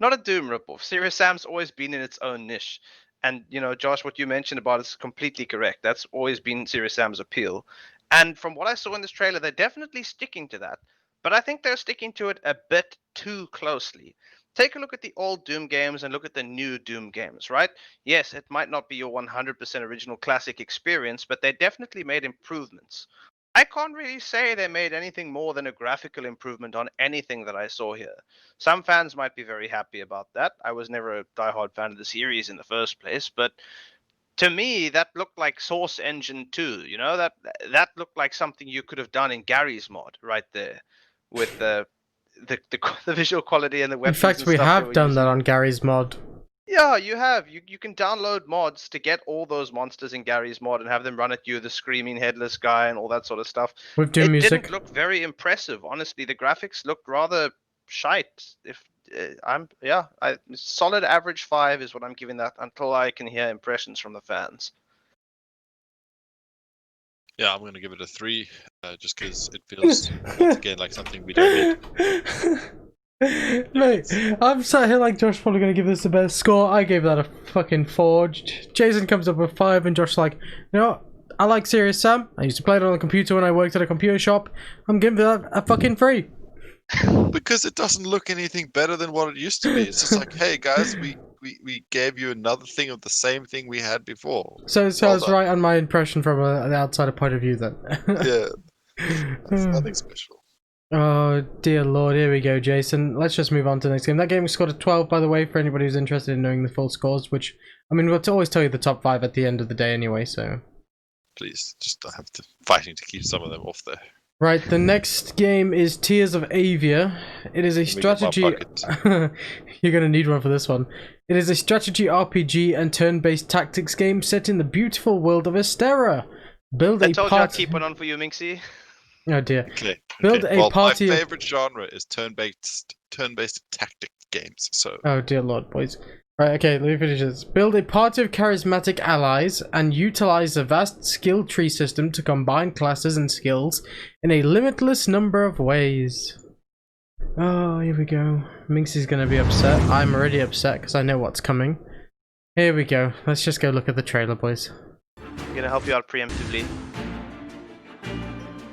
not a Doom ripoff. Serious Sam's always been in its own niche. And, you know, Josh, what you mentioned about is completely correct. That's always been Serious Sam's appeal. And from what I saw in this trailer, they're definitely sticking to that. But I think they're sticking to it a bit too closely. Take a look at the old Doom games and look at the new Doom games, right? Yes, it might not be your 100% original classic experience, but they definitely made improvements. I can't really say they made anything more than a graphical improvement on anything that I saw here. Some fans might be very happy about that. I was never a diehard fan of the series in the first place, but to me, that looked like Source Engine 2. You know, that looked like something you could have done in Gary's mod right there, with the visual quality and the weapons. In fact, we have done that on Gary's mod. Yeah, you have. You can download mods to get all those monsters in Gary's mod and have them run at you, the screaming headless guy and all that sort of stuff. With Doom music. It didn't look very impressive, honestly. The graphics looked rather shite. Solid average 5 is what I'm giving that until I can hear impressions from the fans. Yeah, I'm gonna give it a 3, just because it feels once again like something we don't need. Mate, I'm sat here like Josh probably gonna give this the best score. I gave that a fucking 4. Jason comes up with 5, and Josh's like, you know, I like Serious Sam. I used to play it on the computer when I worked at a computer shop. I'm giving that a fucking 3. Because it doesn't look anything better than what it used to be. It's just like, hey guys, we gave you another thing of the same thing we had before. So I was right on my impression from an outsider point of view then. Yeah, it's nothing special. Oh dear lord, here we go, Jason. Let's just move on to the next game. That game was scored a 12, by the way, for anybody who's interested in knowing the full scores, which, I mean, we'll always tell you the top 5 at the end of the day anyway, so... Please, just don't have to fighting to keep some of them off there. Right, the next game is Tears of Avia. It is a strategy... You're gonna need one for this one. It is a strategy RPG and turn-based tactics game set in the beautiful world of Astera. Build I told you I'd keep one on for you, Minxie. Oh dear. Okay. Build a party. My favorite genre is turn-based tactic games. So. Oh dear lord, boys. Right, okay, let me finish this. Build a party of charismatic allies and utilize a vast skill tree system to combine classes and skills in a limitless number of ways. Oh, here we go. Minxie's gonna be upset. I'm already upset because I know what's coming. Here we go. Let's just go look at the trailer, boys. I'm gonna help you out preemptively.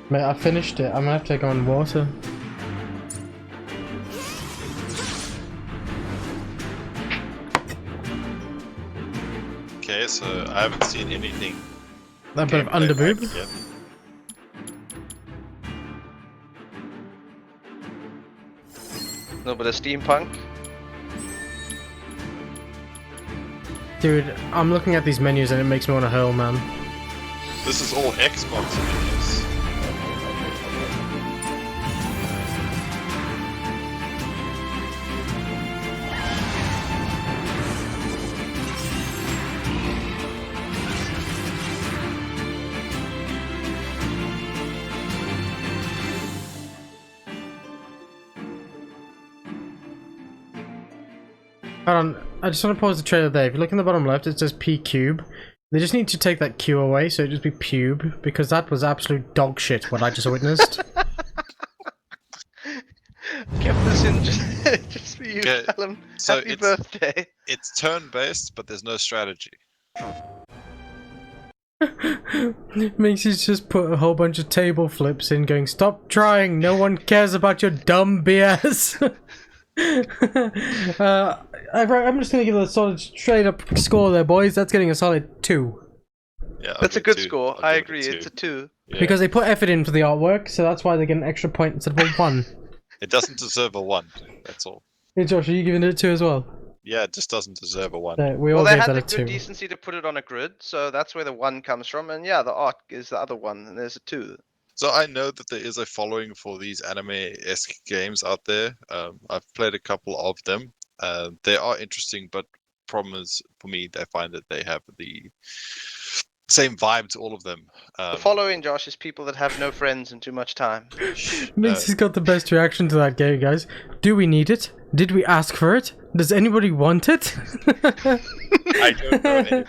Mate, I finished it. I'm gonna have to go on water. Okay, so I haven't seen anything. That bit of underboob. Yet. A little bit of steampunk. Dude, I'm looking at these menus and it makes me want to hurl, man. This is all Xbox menus. Hold on, I just want to pause the trailer there. If you look in the bottom left, it says P cube. They just need to take that Q away, so it just be pube, because that was absolute dog shit what I just witnessed. Kept this in just for you, Okay, Callum. so Happy birthday. It's turn-based, but there's no strategy. Minxie's just put a whole bunch of table flips in going, stop trying, no one cares about your dumb BS. I'm just gonna give it a solid straight up score there, boys. That's getting a solid 2. Yeah, that's a good score. I agree. It's a 2. Yeah. Because they put effort in for the artwork, so that's why they get an extra point instead of a 1. It doesn't deserve a 1. That's all. Hey Josh, are you giving it a 2 as well? Yeah, it just doesn't deserve a 1. No, we all Well, they gave had that the a good 2. decency to put it on a grid, so that's where the 1 comes from. And yeah, the Ark is the other one, and there's a 2. So I know that there is a following for these anime-esque games out there. I've played a couple of them. They are interesting, but problem is, for me, they find that they have the same vibe to all of them. The following, Josh, is people that have no friends and too much time. Mix has got the best reaction to that game, guys. Do we need it? Did we ask for it? Does anybody want it? I don't know anybody.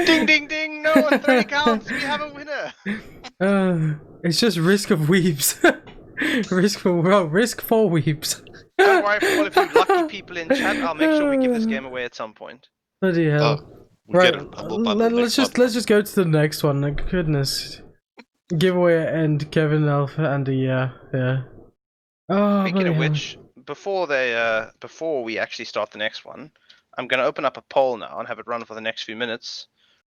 Ding, ding, ding! No, 30 counts. We have a winner. It's just risk of weeps. risk for weeps. Don't worry for all of you lucky people in chat. I'll make sure we give this game away at some point. Bloody hell! We'll Right, get a humble bundle let's next just go to the next one. Like, goodness, giveaway and Kevin Alpha and yeah. Oh, Speaking bloody of hell. which, before we actually start the next one, I'm going to open up a poll now and have it run for the next few minutes,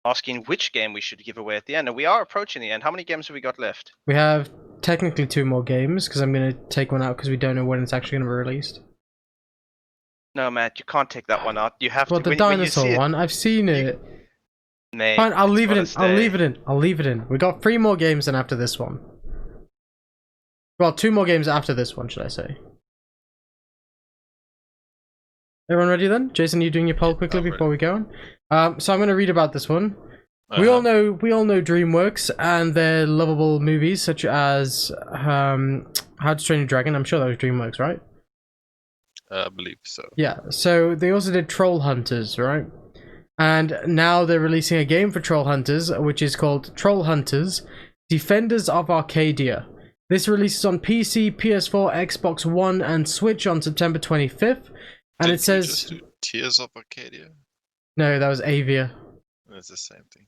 asking which game we should give away at the end. And we are approaching the end. How many games have we got left? We have technically 2 more games because I'm going to take one out because we don't know when it's actually going to be released. No, Matt, you can't take that one out. You have Well, to. the dinosaur one, I've seen it. Mate, Fine, I'll leave it in. it's I'll gotta leave it in. I'll leave it in. We got 3 more games then after this one. Well, 2 more games after this one, should I say? Everyone ready then? Jason, you doing your poll quickly before we go on? So I'm going to read about this one. We all know DreamWorks and their lovable movies such as How to Train Your Dragon. I'm sure that was DreamWorks, right? I believe so. Yeah. So they also did Trollhunters, right? And now they're releasing a game for Trollhunters, which is called Trollhunters: Defenders of Arcadia. This releases on PC, PS4, Xbox One, and Switch on September 25th. And it says just do Tears of Arcadia. No, that was Avia. It's the same thing.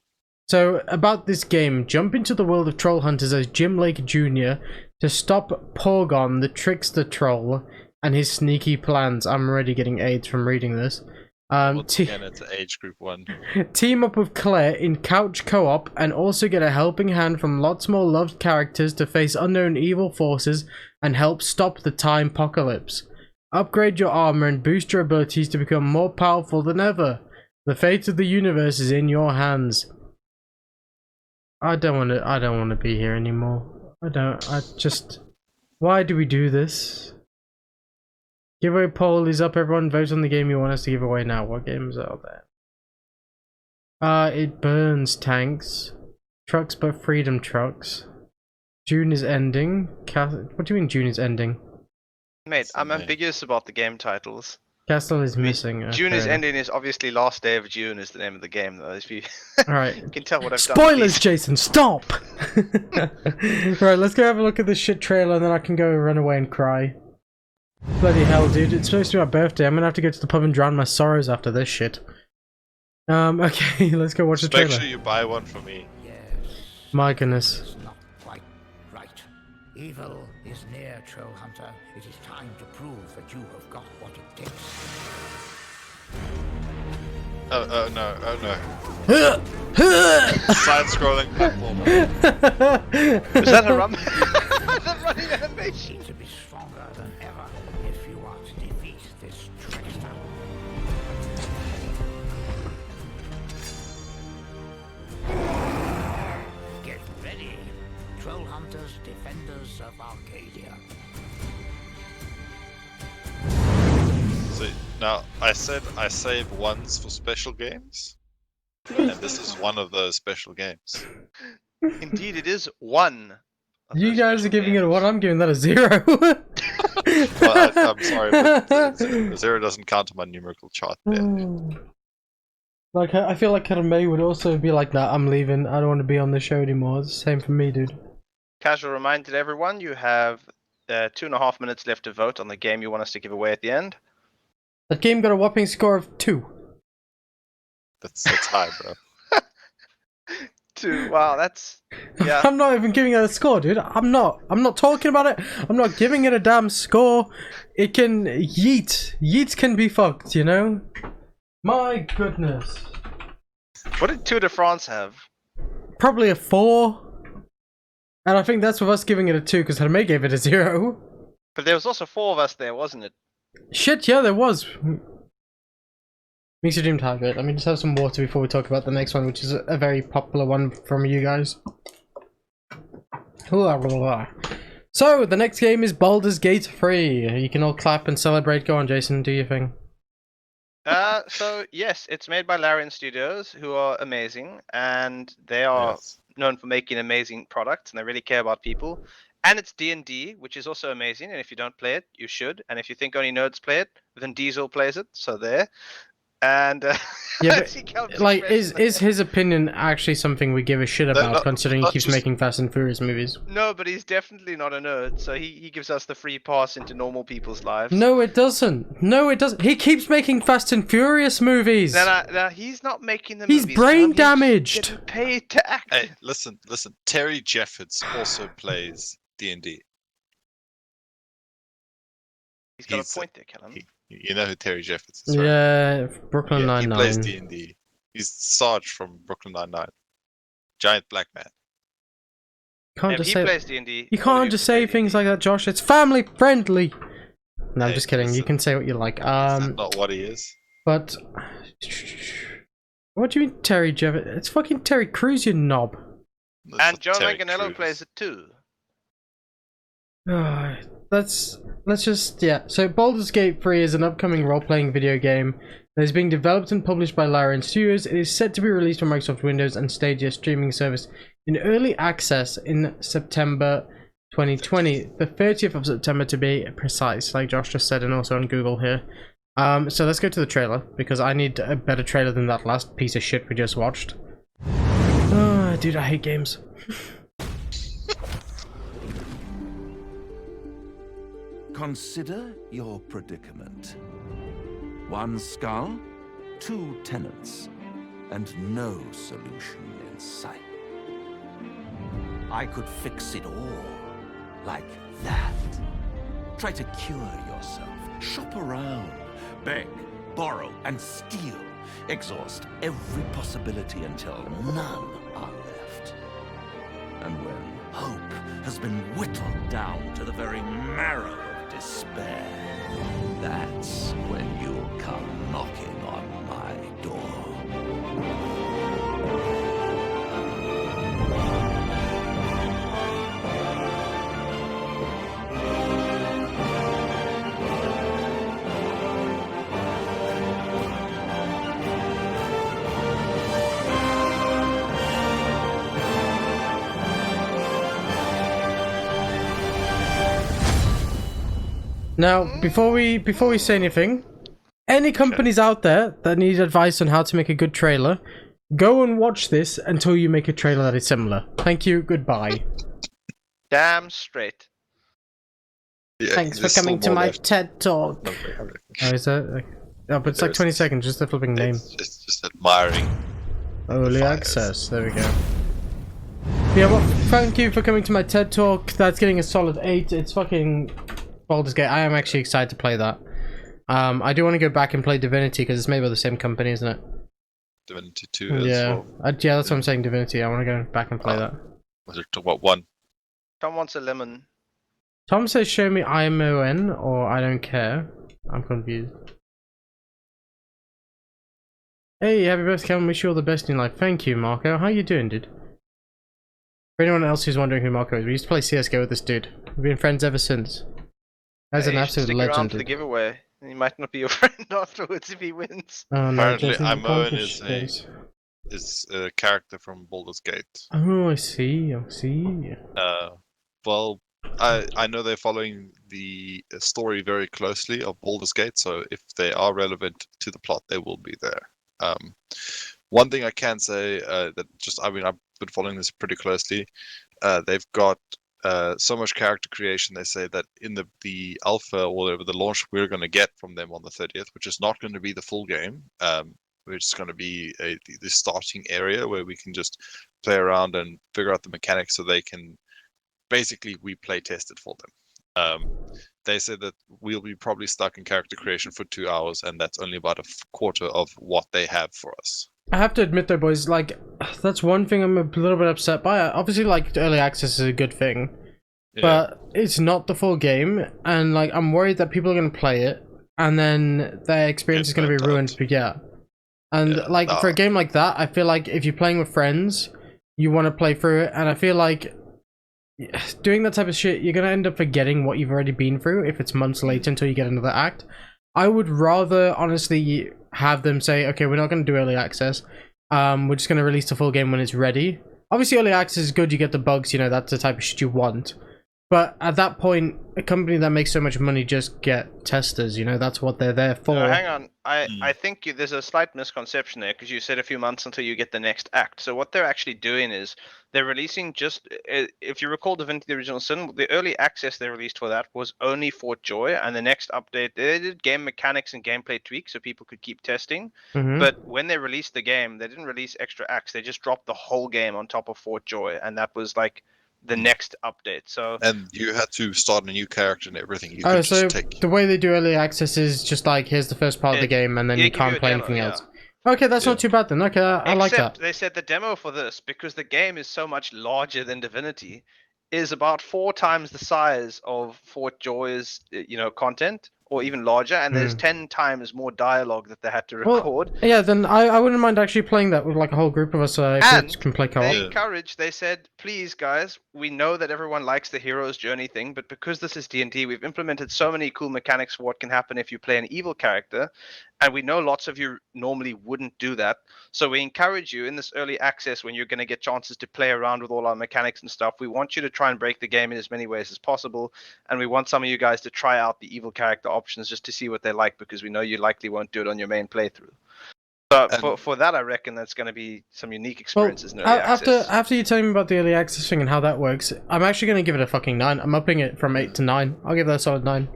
So, about this game, jump into the world of Trollhunters as Jim Lake Jr. to stop Porgon, the trickster troll, and his sneaky plans. I'm already getting AIDS from reading this. Again, it's age group 1. Team up with Claire in couch co-op and also get a helping hand from lots more loved characters to face unknown evil forces and help stop the time apocalypse. Upgrade your armor and boost your abilities to become more powerful than ever. The fate of the universe is in your hands. I don't want to be here anymore. Why do we do this? Giveaway poll is up. Everyone vote on the game you want us to give away now. What games are there? It burns tanks. Trucks but freedom trucks. June is ending. What do you mean June is ending? Mate, I'm ambiguous about the game titles. Castle is missing. June is okay. ending is obviously last day of June is the name of the game though. If you Alright. can tell what I've done. Spoilers, Jason, stop! Right, let's go have a look at this shit trailer and then I can go run away and cry. Bloody hell, dude. It's supposed to be my birthday. I'm gonna have to go to the pub and drown my sorrows after this shit. Okay, let's go watch the trailer. Make sure you buy one for me. My goodness. Not quite right. Evil is near, Trollhunter. It is time to prove that you have got what it takes. Oh no. Side-scrolling platform. Is that a run? Is that running animation? Need to be stronger than ever if you are to defeat this trickster. Get ready, Trollhunters, defenders of Arcadia. So now I said I save ones for special games, and this is one of those special games. Indeed, it is one. You guys are giving it a 1, I'm giving that a 0. Well, I'm sorry, but 0 doesn't count on my numerical chart there. Like, I feel like May would also be like that. I'm leaving. I don't want to be on the show anymore. It's the same for me, dude. Casual reminder to everyone, you have 2.5 minutes left to vote on the game you want us to give away at the end. That game got a whopping score of 2. That's high, bro. 2. Wow, that's yeah. I'm not even giving it a score, dude. I'm not talking about it. I'm not giving it a damn score. It can yeet. Yeets can be fucked, you know? My goodness. What did Tour de France have? Probably a 4. And I think that's with us giving it a 2 because Hermé gave it a 0. But there was also 4 of us there, wasn't it? Shit, yeah, there was. Makes your dream target. Let me just have some water before we talk about the next one, which is a very popular one from you guys. So, the next game is Baldur's Gate 3. You can all clap and celebrate. Go on, Jason, do your thing. So yes, it's made by Larian Studios, who are amazing, and they are known for making amazing products, and they really care about people. And it's D&D, which is also amazing, and if you don't play it, you should. And if you think only nerds play it, then Diesel plays it, so there. And yeah, but, like, is his opinion actually something we give a shit about, considering he keeps making Fast and Furious movies? No, but he's definitely not a nerd, so he gives us the free pass into normal people's lives. No, it doesn't. No, it doesn't. He keeps making Fast and Furious movies. No, he's not making them. He's brain damaged. He's paid to act. Hey, listen. Terry Jeffords also plays D&D. He's got a point there, Callum. You know who Terry Jeffords is, right? Yeah, Brooklyn Nine-Nine. He plays D&D. He's Sarge from Brooklyn Nine-Nine. Giant black man. He plays D&D. You can't just say things like that, Josh. It's family friendly. No, I'm just kidding. Listen, you can say what you like. That's not what he is. But what do you mean, Terry Jeffords? It's fucking Terry Crews, you knob. And John Manganiello plays it too. Let's just, yeah. So Baldur's Gate 3 is an upcoming role-playing video game that is being developed and published by Larian Studios. It is set to be released on Microsoft Windows and Stadia streaming service in early access in September 2020. The 30th of September to be precise, like Josh just said, and also on Google here. So let's go to the trailer, because I need a better trailer than that last piece of shit we just watched. Oh, dude, I hate games. Consider your predicament. One skull, two tenants, and no solution in sight. I could fix it all, like that. Try to cure yourself, shop around, beg, borrow, and steal. Exhaust every possibility until none are left. And when hope has been whittled down to the very marrow of despair, that's when you'll come knocking on my door. Now, before we say anything, any companies out there that need advice on how to make a good trailer, go and watch this until you make a trailer that is similar. Thank you, goodbye. Damn straight. Yeah, thanks for coming to my left. TED Talk. Oh, is that? Oh, but it's like 20 seconds, just the flipping name. It's just admiring. Early access, there we go. Yeah, well, thank you for coming to my TED Talk. That's getting a solid 8. It's fucking Baldur's Gate. I am actually excited to play that. I do want to go back and play Divinity because it's made by the same company, isn't it? Divinity 2 as yeah. well. Yeah, that's what I'm saying, Divinity. I want to go back and play that. Was it what one? Tom wants a lemon. Tom says show me IMON or I don't care. I'm confused. Hey, happy birthday, Kevin. Wish you all the best in life. Thank you, Marco. How you doing, dude? For anyone else who's wondering who Marco is, we used to play CSGO with this dude. We've been friends ever since. That's an absolute stick legend. Around for the giveaway. He might not be your friend afterwards if he wins. Oh, no, apparently, Imon is a character from Baldur's Gate. Oh, I see. I see. Well, I know they're following the story very closely of Baldur's Gate, so if they are relevant to the plot, they will be there. One thing I can say I've been following this pretty closely. They've got so much character creation. They say that in the alpha or the launch we're going to get from them on the 30th, which is not going to be the full game, which is going to be the starting area where we can just play around and figure out the mechanics so they can basically we play test it for them. They say that we'll be probably stuck in character creation for 2 hours, and that's only about a quarter of what they have for us. I have to admit though, boys, like, that's one thing I'm a little bit upset by. Obviously, like, early access is a good thing, but it's not the full game, and like, I'm worried that people are going to play it, and then their experience is going to be ruined. Yeah. And for a game like that, I feel like if you're playing with friends, you want to play through it, and I feel like doing that type of shit, you're going to end up forgetting what you've already been through if it's months later until you get another act. I would rather honestly have them say, okay, we're not going to do early access. We're just going to release the full game when it's ready. Obviously, early access is good. You get the bugs, that's the type of shit you want. But at that point, a company that makes so much money just get testers, that's what they're there for. No, hang on. I think there's a slight misconception there, because you said a few months until you get the next act. So what they're actually doing is they're releasing just, if you recall Divinity: The Original Sin, the early access they released for that was only Fort Joy, and the next update, they did game mechanics and gameplay tweaks so people could keep testing. But when they released the game, they didn't release extra acts. They just dropped the whole game on top of Fort Joy, and that was like the next update. So and you had to start a new character and everything. You oh, could so just take... the way they do early access is just like, here's the first part of the game, and then you can't play anything else. Okay, that's not too bad then. Okay, I like that. They said the demo for this, because the game is so much larger than Divinity, is about 4 times the size of Fort Joy's, content, or even larger, and there's 10 times more dialogue that they had to record. Well, yeah, then I wouldn't mind actually playing that with like a whole group of us can play co-op. They said, please guys, we know that everyone likes the hero's journey thing, but because this is D&D, we've implemented so many cool mechanics for what can happen if you play an evil character, and we know lots of you normally wouldn't do that. So we encourage you in this early access, when you're going to get chances to play around with all our mechanics and stuff, we want you to try and break the game in as many ways as possible. And we want some of you guys to try out the evil character options just to see what they like, because we know you likely won't do it on your main playthrough. So for that, I reckon that's going to be some unique experiences in early access. After you tell me about the early access thing and how that works, I'm actually going to give it a fucking 9. I'm upping it from 8 to 9. I'll give that a solid 9.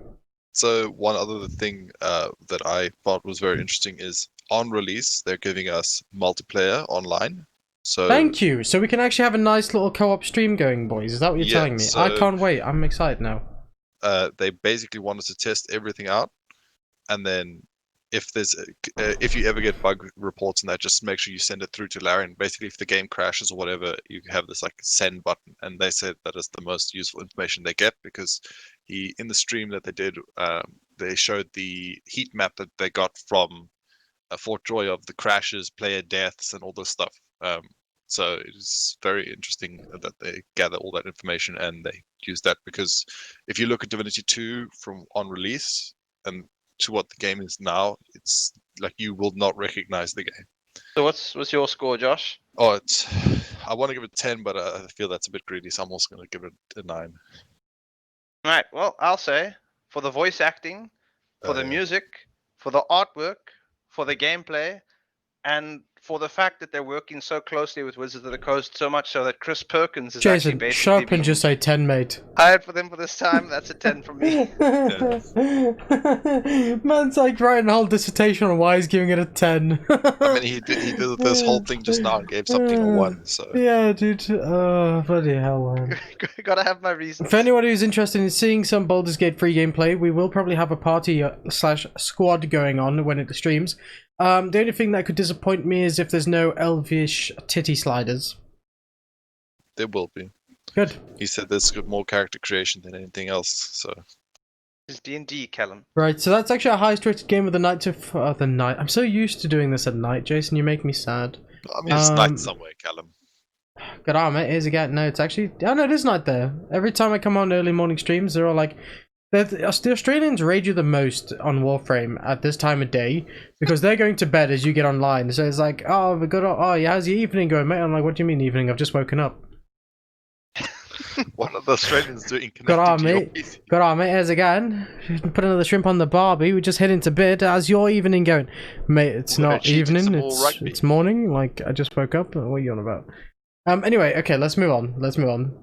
So one other thing that I thought was very interesting is on release, they're giving us multiplayer online. So thank you. So we can actually have a nice little co-op stream going, boys. Is that what you're telling me? So, I can't wait. I'm excited now. They basically wanted to test everything out, and then if you ever get bug reports and that, just make sure you send it through to Larry. And basically, if the game crashes or whatever, you have this like send button, and they said that is the most useful information they get, because in the stream that they did, they showed the heat map that they got from Fort Joy of the crashes, player deaths, and all this stuff. So it's very interesting that they gather all that information and they use that, because if you look at Divinity 2 from on release and to what the game is now, it's like you will not recognize the game. So what's your score, Josh? Oh, I want to give it 10, but I feel that's a bit greedy, so I'm also going to give it a 9. Right, well, I'll say, for the voice acting, for the music, for the artwork, for the gameplay, and for the fact that they're working so closely with Wizards of the Coast, so much so that Chris Perkins is actually basically... shut up and just say 10, mate. Hired for them for this time, that's a 10 from me. Man's like writing a whole dissertation on why he's giving it a 10. I mean, he did this whole thing just now and gave something a 1, so... Yeah, dude. Oh, bloody hell, man. Gotta have my reasons. For anyone who's interested in seeing some Baldur's Gate 3 gameplay, we will probably have a party / squad going on when it streams. The only thing that could disappoint me is if there's no elvish titty sliders. There will be. Good. He said there's more character creation than anything else, so... It's D&D, Callum. Right, so that's actually our highest rated game of the night the night. I'm so used to doing this at night, Jason, you make me sad. I mean, it's night somewhere, Callum. God damn it, here's again. No, it's actually... Oh, no, it is night there. Every time I come on early morning streams, they're all like... The Australians rage you the most on Warframe at this time of day because they're going to bed as you get online. So it's like, oh, yeah, how's your evening going, mate? I'm like, what do you mean evening? I've just woken up. What are the Australians doing? Got on, mate. Here's again. Put another shrimp on the barbie. We're just heading to bed. How's your evening going, mate? It's not evening. It's morning. Like I just woke up. What are you on about? Anyway, okay, let's move on.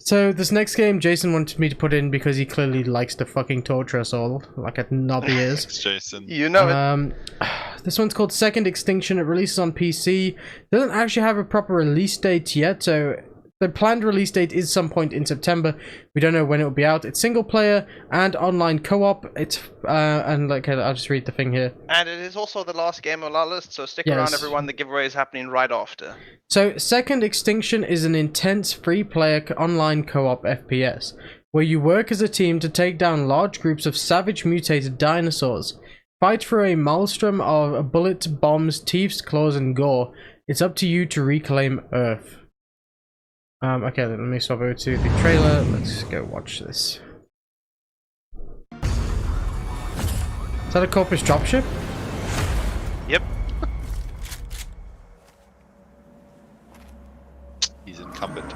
So this next game Jason wanted me to put in because he clearly likes to fucking torture us all like a knob he is. Thanks, Jason. You know it. This one's called Second Extinction. It releases on PC. Doesn't actually have a proper release date yet, so the planned release date is some point in September. We don't know when it will be out. It's single player and online co-op. It's and like I'll just read the thing here. And it is also the last game on our list, so stick around, everyone. The giveaway is happening right after. So Second Extinction is an intense free-player online co-op FPS. where you work as a team to take down large groups of savage mutated dinosaurs. Fight through a maelstrom of bullets, bombs, teeth, claws, and gore. It's up to you to reclaim Earth. Okay, then let me swap over to the trailer. Let's go watch this. Is that a Corpus dropship? Yep. He's incumbent.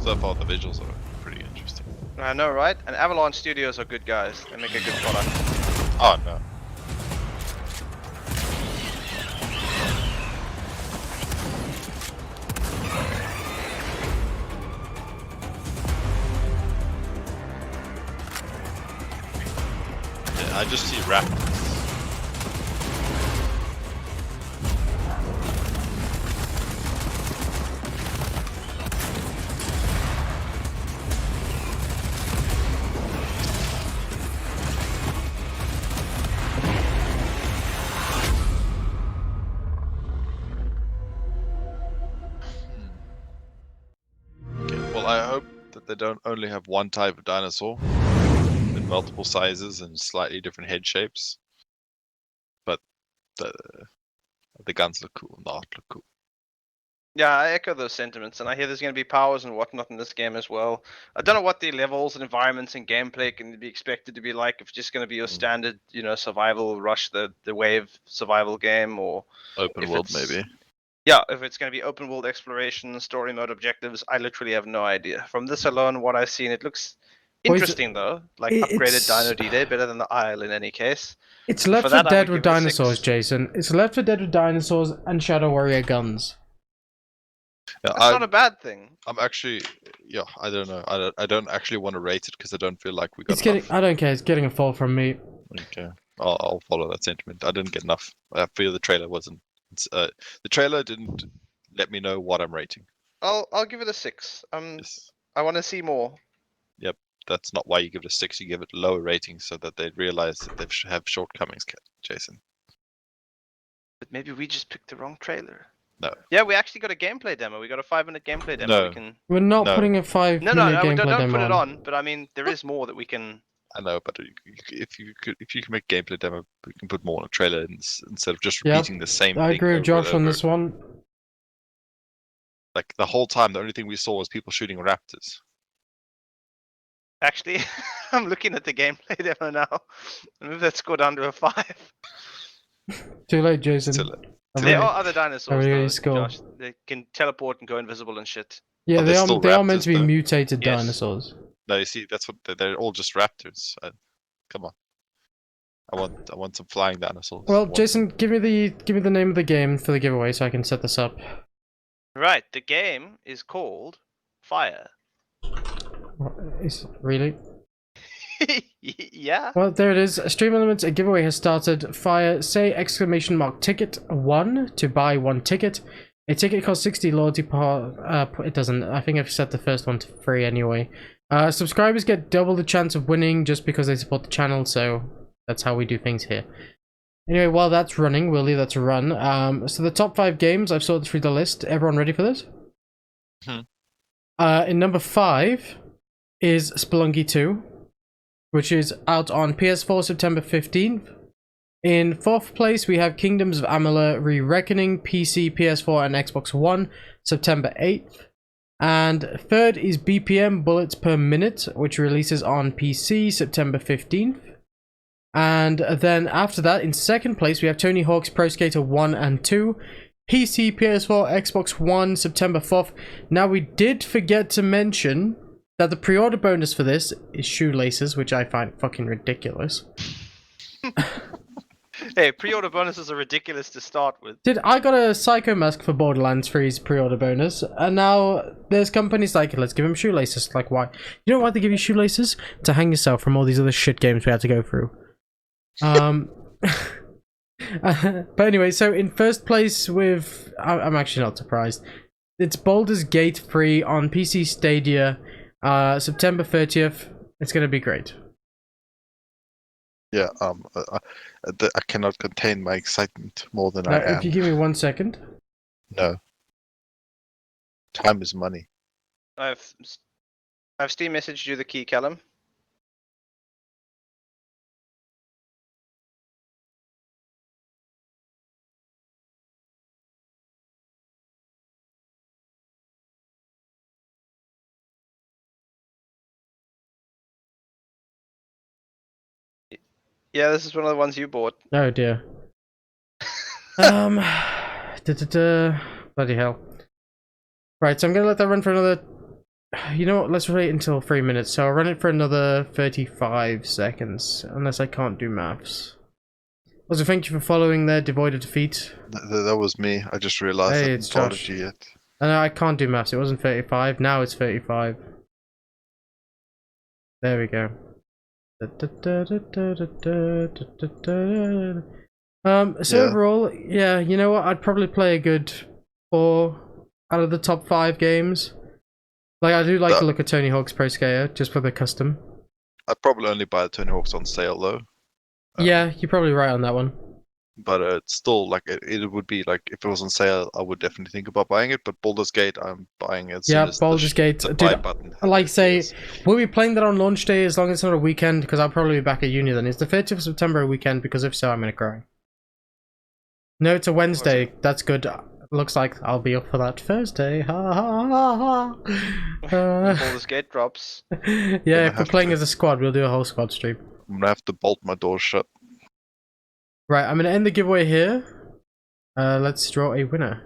So far, the visuals are pretty interesting. I know, right? And Avalanche Studios are good guys. They make a good product. Oh no. Yeah, I just see raptors. I hope that they don't only have one type of dinosaur in multiple sizes and slightly different head shapes, but the guns look cool and the art look cool. Yeah, I echo those sentiments, and I hear there's going to be powers and whatnot in this game as well. I don't know what the levels and environments and gameplay can be expected to be like. If it's just going to be your standard, you know, survival rush, the wave survival game, or open world maybe. Yeah, if it's going to be open world exploration, story mode objectives, I literally have no idea. From this alone, what I've seen, it looks interesting though. Like upgraded Dino D-Day, better than the Isle in any case. It's Left 4 Dead with dinosaurs, Jason. It's Left 4 Dead with dinosaurs and Shadow Warrior guns. Yeah, That's not a bad thing. I'm actually, yeah, I don't know. I don't actually want to rate it because I don't feel like we got It's enough. getting. I don't care. It's getting a 4 from me. Okay, I'll follow that sentiment. I didn't get enough. I feel the trailer wasn't. The trailer didn't let me know what I'm rating. I'll give it a 6. Yes. I want to see more. Yep, that's not why you give it a 6. You give it a lower rating so that they realize that they have shortcomings, Jason. But maybe we just picked the wrong trailer. No. Yeah, we actually got a gameplay demo. We got a 5-minute gameplay demo. No. We're not putting a 5-minute gameplay don't demo put it on. But I mean, there is more that we can. I know, but if you can make gameplay demo, we can put more on a trailer instead of just repeating the same thing. I agree with Josh on this one. Like the whole time, the only thing we saw was people shooting raptors. Actually, I'm looking at the gameplay demo now. Move that score down to a 5. Too late, Jason. Too late. There are other dinosaurs, though, Josh. They can teleport and go invisible and shit. Yeah, they are meant to be though. mutated Yes. dinosaurs. No, you see, that's what they're all just raptors. Come on, I want some flying dinosaurs. Well, Jason, give me the name of the game for the giveaway so I can set this up. Right, the game is called Fire. Really? Yeah. Well, there it is. Stream Elements, a giveaway has started. Fire, say exclamation mark ticket 1 to buy 1 ticket. A ticket costs 60 loyalty it doesn't. I think I've set the first one to free anyway. Subscribers get double the chance of winning just because they support the channel, so that's how we do things here. Anyway, while that's running, we'll leave that to run. So the top 5 games, I've sorted through the list. Everyone ready for this? In number 5 is Spelunky 2, which is out on PS4 September 15th. In 4th place, we have Kingdoms of Amalur Re-Reckoning, PC, PS4, and Xbox One, September 8th. And 3rd is BPM Bullets Per Minute, which releases on PC, September 15th. And then after that, in 2nd place, we have Tony Hawk's Pro Skater 1 and 2, PC, PS4, Xbox One, September 4th. Now, we did forget to mention that the pre-order bonus for this is shoelaces, which I find fucking ridiculous. Hey, pre-order bonuses are ridiculous to start with. I got a Psycho Mask for Borderlands 3's pre-order bonus, and now there's companies like, let's give him shoelaces. Like, why? You know why they give you shoelaces? To hang yourself from all these other shit games we had to go through. But anyway, so in 1st place with... I'm actually not surprised. It's Baldur's Gate 3 on PC Stadia, September 30th. It's going to be great. Yeah, I cannot contain my excitement more than I am. If you give me 1 second. No. Time is money. I've Steam messaged you the key, Callum. Yeah, this is one of the ones you bought. Oh dear. Bloody hell. Right, so I'm gonna let that run for another. You know what? Let's wait until 3 minutes. So I'll run it for another 35 seconds, unless I can't do maths. Also, thank you for following there, Devoid of Defeat. That was me. I just realized Hey, I it's hadn't Josh. followed you yet. I can't do maths. It wasn't 35. Now it's 35. There we go. So overall, yeah, you know what? I'd probably play a good 4 out of the top 5 games. Like, I do like to look at Tony Hawk's Pro Skater just for the custom. I'd probably only buy the Tony Hawk's on sale though. Yeah, you're probably right on that one. But it's still like it would be like if it was on sale, I would definitely think about buying it. But Baldur's Gate, I'm buying it. Yeah, Baldur's Gate. Dude, like say, we'll be playing that on launch day as long as it's not a weekend, because I'll probably be back at uni then. Is the 30th of September a weekend? Because if so, I'm gonna cry. No, it's a Wednesday. That's good. Looks like I'll be up for that Thursday. Ha ha ha ha. Baldur's Gate drops. Yeah, if we're playing as a squad, we'll do a whole squad stream. I'm gonna have to bolt my door shut. Right, I'm gonna end the giveaway here. Let's draw a winner.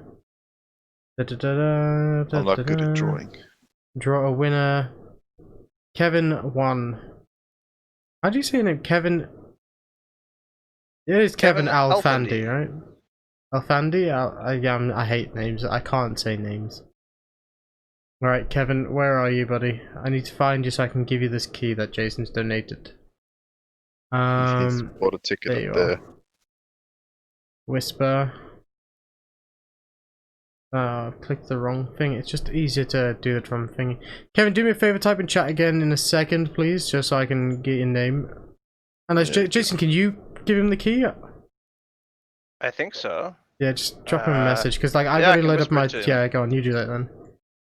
I'm not good at drawing. Draw a winner. Kevin won. How do you say your name? Kevin. It is Kevin Alfandi, right? Alfandi? I hate names. I can't say names. Alright, Kevin, where are you, buddy? I need to find you so I can give you this key that Jason's donated. He's bought a ticket up there. Whisper. Click the wrong thing. It's just easier to do the wrong thing. Kevin, do me a favor, type in chat again in a second, please, just so I can get your name. And Jason, can you give him the key? I think so. Yeah, just drop him a message, because like I gotta load up my. Yeah, go on, you do that then.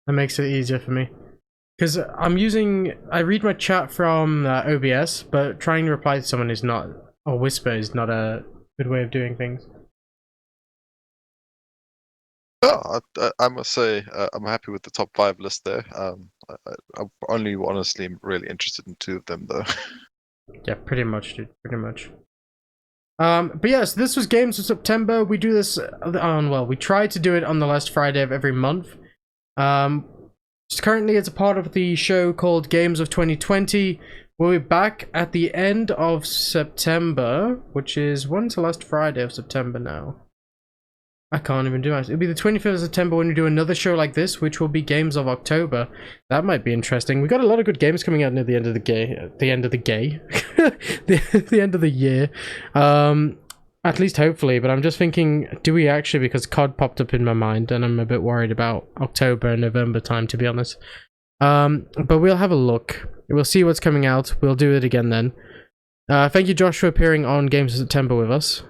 That makes it easier for me. Because I read my chat from OBS, but trying to reply to someone is not, or whisper is not a good way of doing things. Oh, I must say, I'm happy with the top 5 list there. I'm only honestly really interested in 2 of them, though. Yeah, pretty much, dude. Pretty much. But yes, this was Games of September. We do this on, well, we try to do it on the last Friday of every month. Currently, it's a part of the show called Games of 2020. We'll be back at the end of September, which is, when's the last Friday of September now? I can't even do it. It'll be the 25th of September when we do another show like this, which will be Games of October. That might be interesting. We got a lot of good games coming out near the end of the the end of the year. At least hopefully, but I'm just thinking, do we actually, because COD popped up in my mind and I'm a bit worried about October and November time, to be honest. But we'll have a look. We'll see what's coming out. We'll do it again then. Thank you, Josh, for appearing on Games of September with us.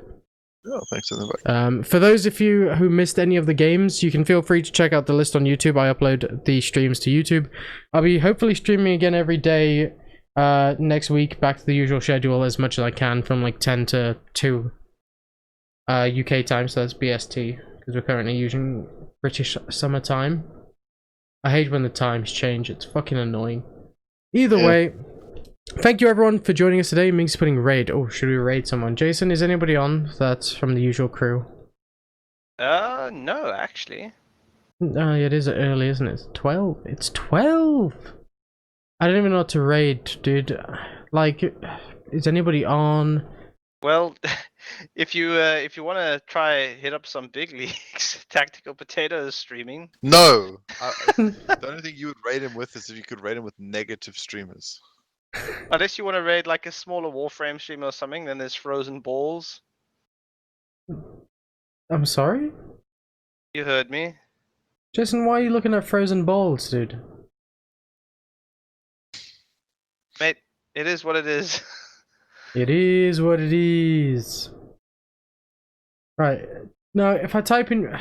Oh, thanks for the invite. For those of you who missed any of the games, you can feel free to check out the list on YouTube. I upload the streams to YouTube. I'll be hopefully streaming again every day next week, back to the usual schedule as much as I can, from like 10 to 2 UK time, so that's BST, because we're currently using British summer time. I hate when the times change, it's fucking annoying. Either way, thank you everyone for joining us today. Mink's putting raid. Oh, should we raid someone? Jason, is anybody on that's from the usual crew? No, actually. It is early, isn't it? It's 12. It's 12! I don't even know what to raid, dude. Like, is anybody on? Well, if you want to try hit up some big leagues, Tactical Potato is streaming. No! The only thing you would raid him with is if you could raid him with negative streamers. Unless you want to raid like a smaller Warframe streamer or something, then there's Frozen Balls. I'm sorry? You heard me. Jason, why are you looking at Frozen Balls, dude? Mate, it is what it is. It is what it is. Right. No, if I type in,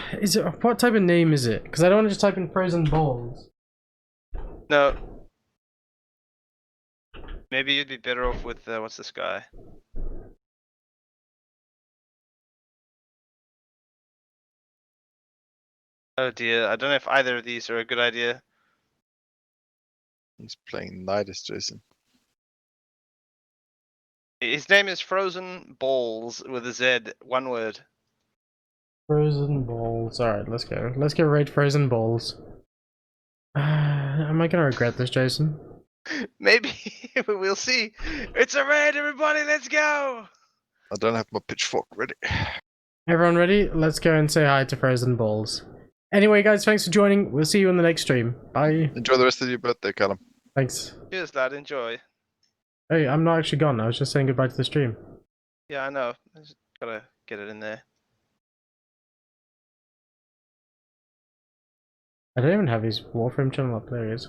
what type of name is it? Because I don't want to just type in frozen balls. No. Maybe you'd be better off with what's this guy? Oh dear, I don't know if either of these are a good idea. He's playing Nidus, Jason. His name is Frozen Balls with a Z, one word. Frozen balls. Alright, let's go. Let's go raid frozen balls. Am I gonna regret this, Jason? Maybe, we'll see. It's a raid, everybody, let's go! I don't have my pitchfork ready. Everyone ready? Let's go and say hi to frozen balls. Anyway, guys, thanks for joining. We'll see you in the next stream. Bye. Enjoy the rest of your birthday, Callum. Thanks. Cheers, lad, enjoy. Hey, I'm not actually gone. I was just saying goodbye to the stream. Yeah, I know. I just gotta get it in there. I don't even have his Warframe channel up. There he is.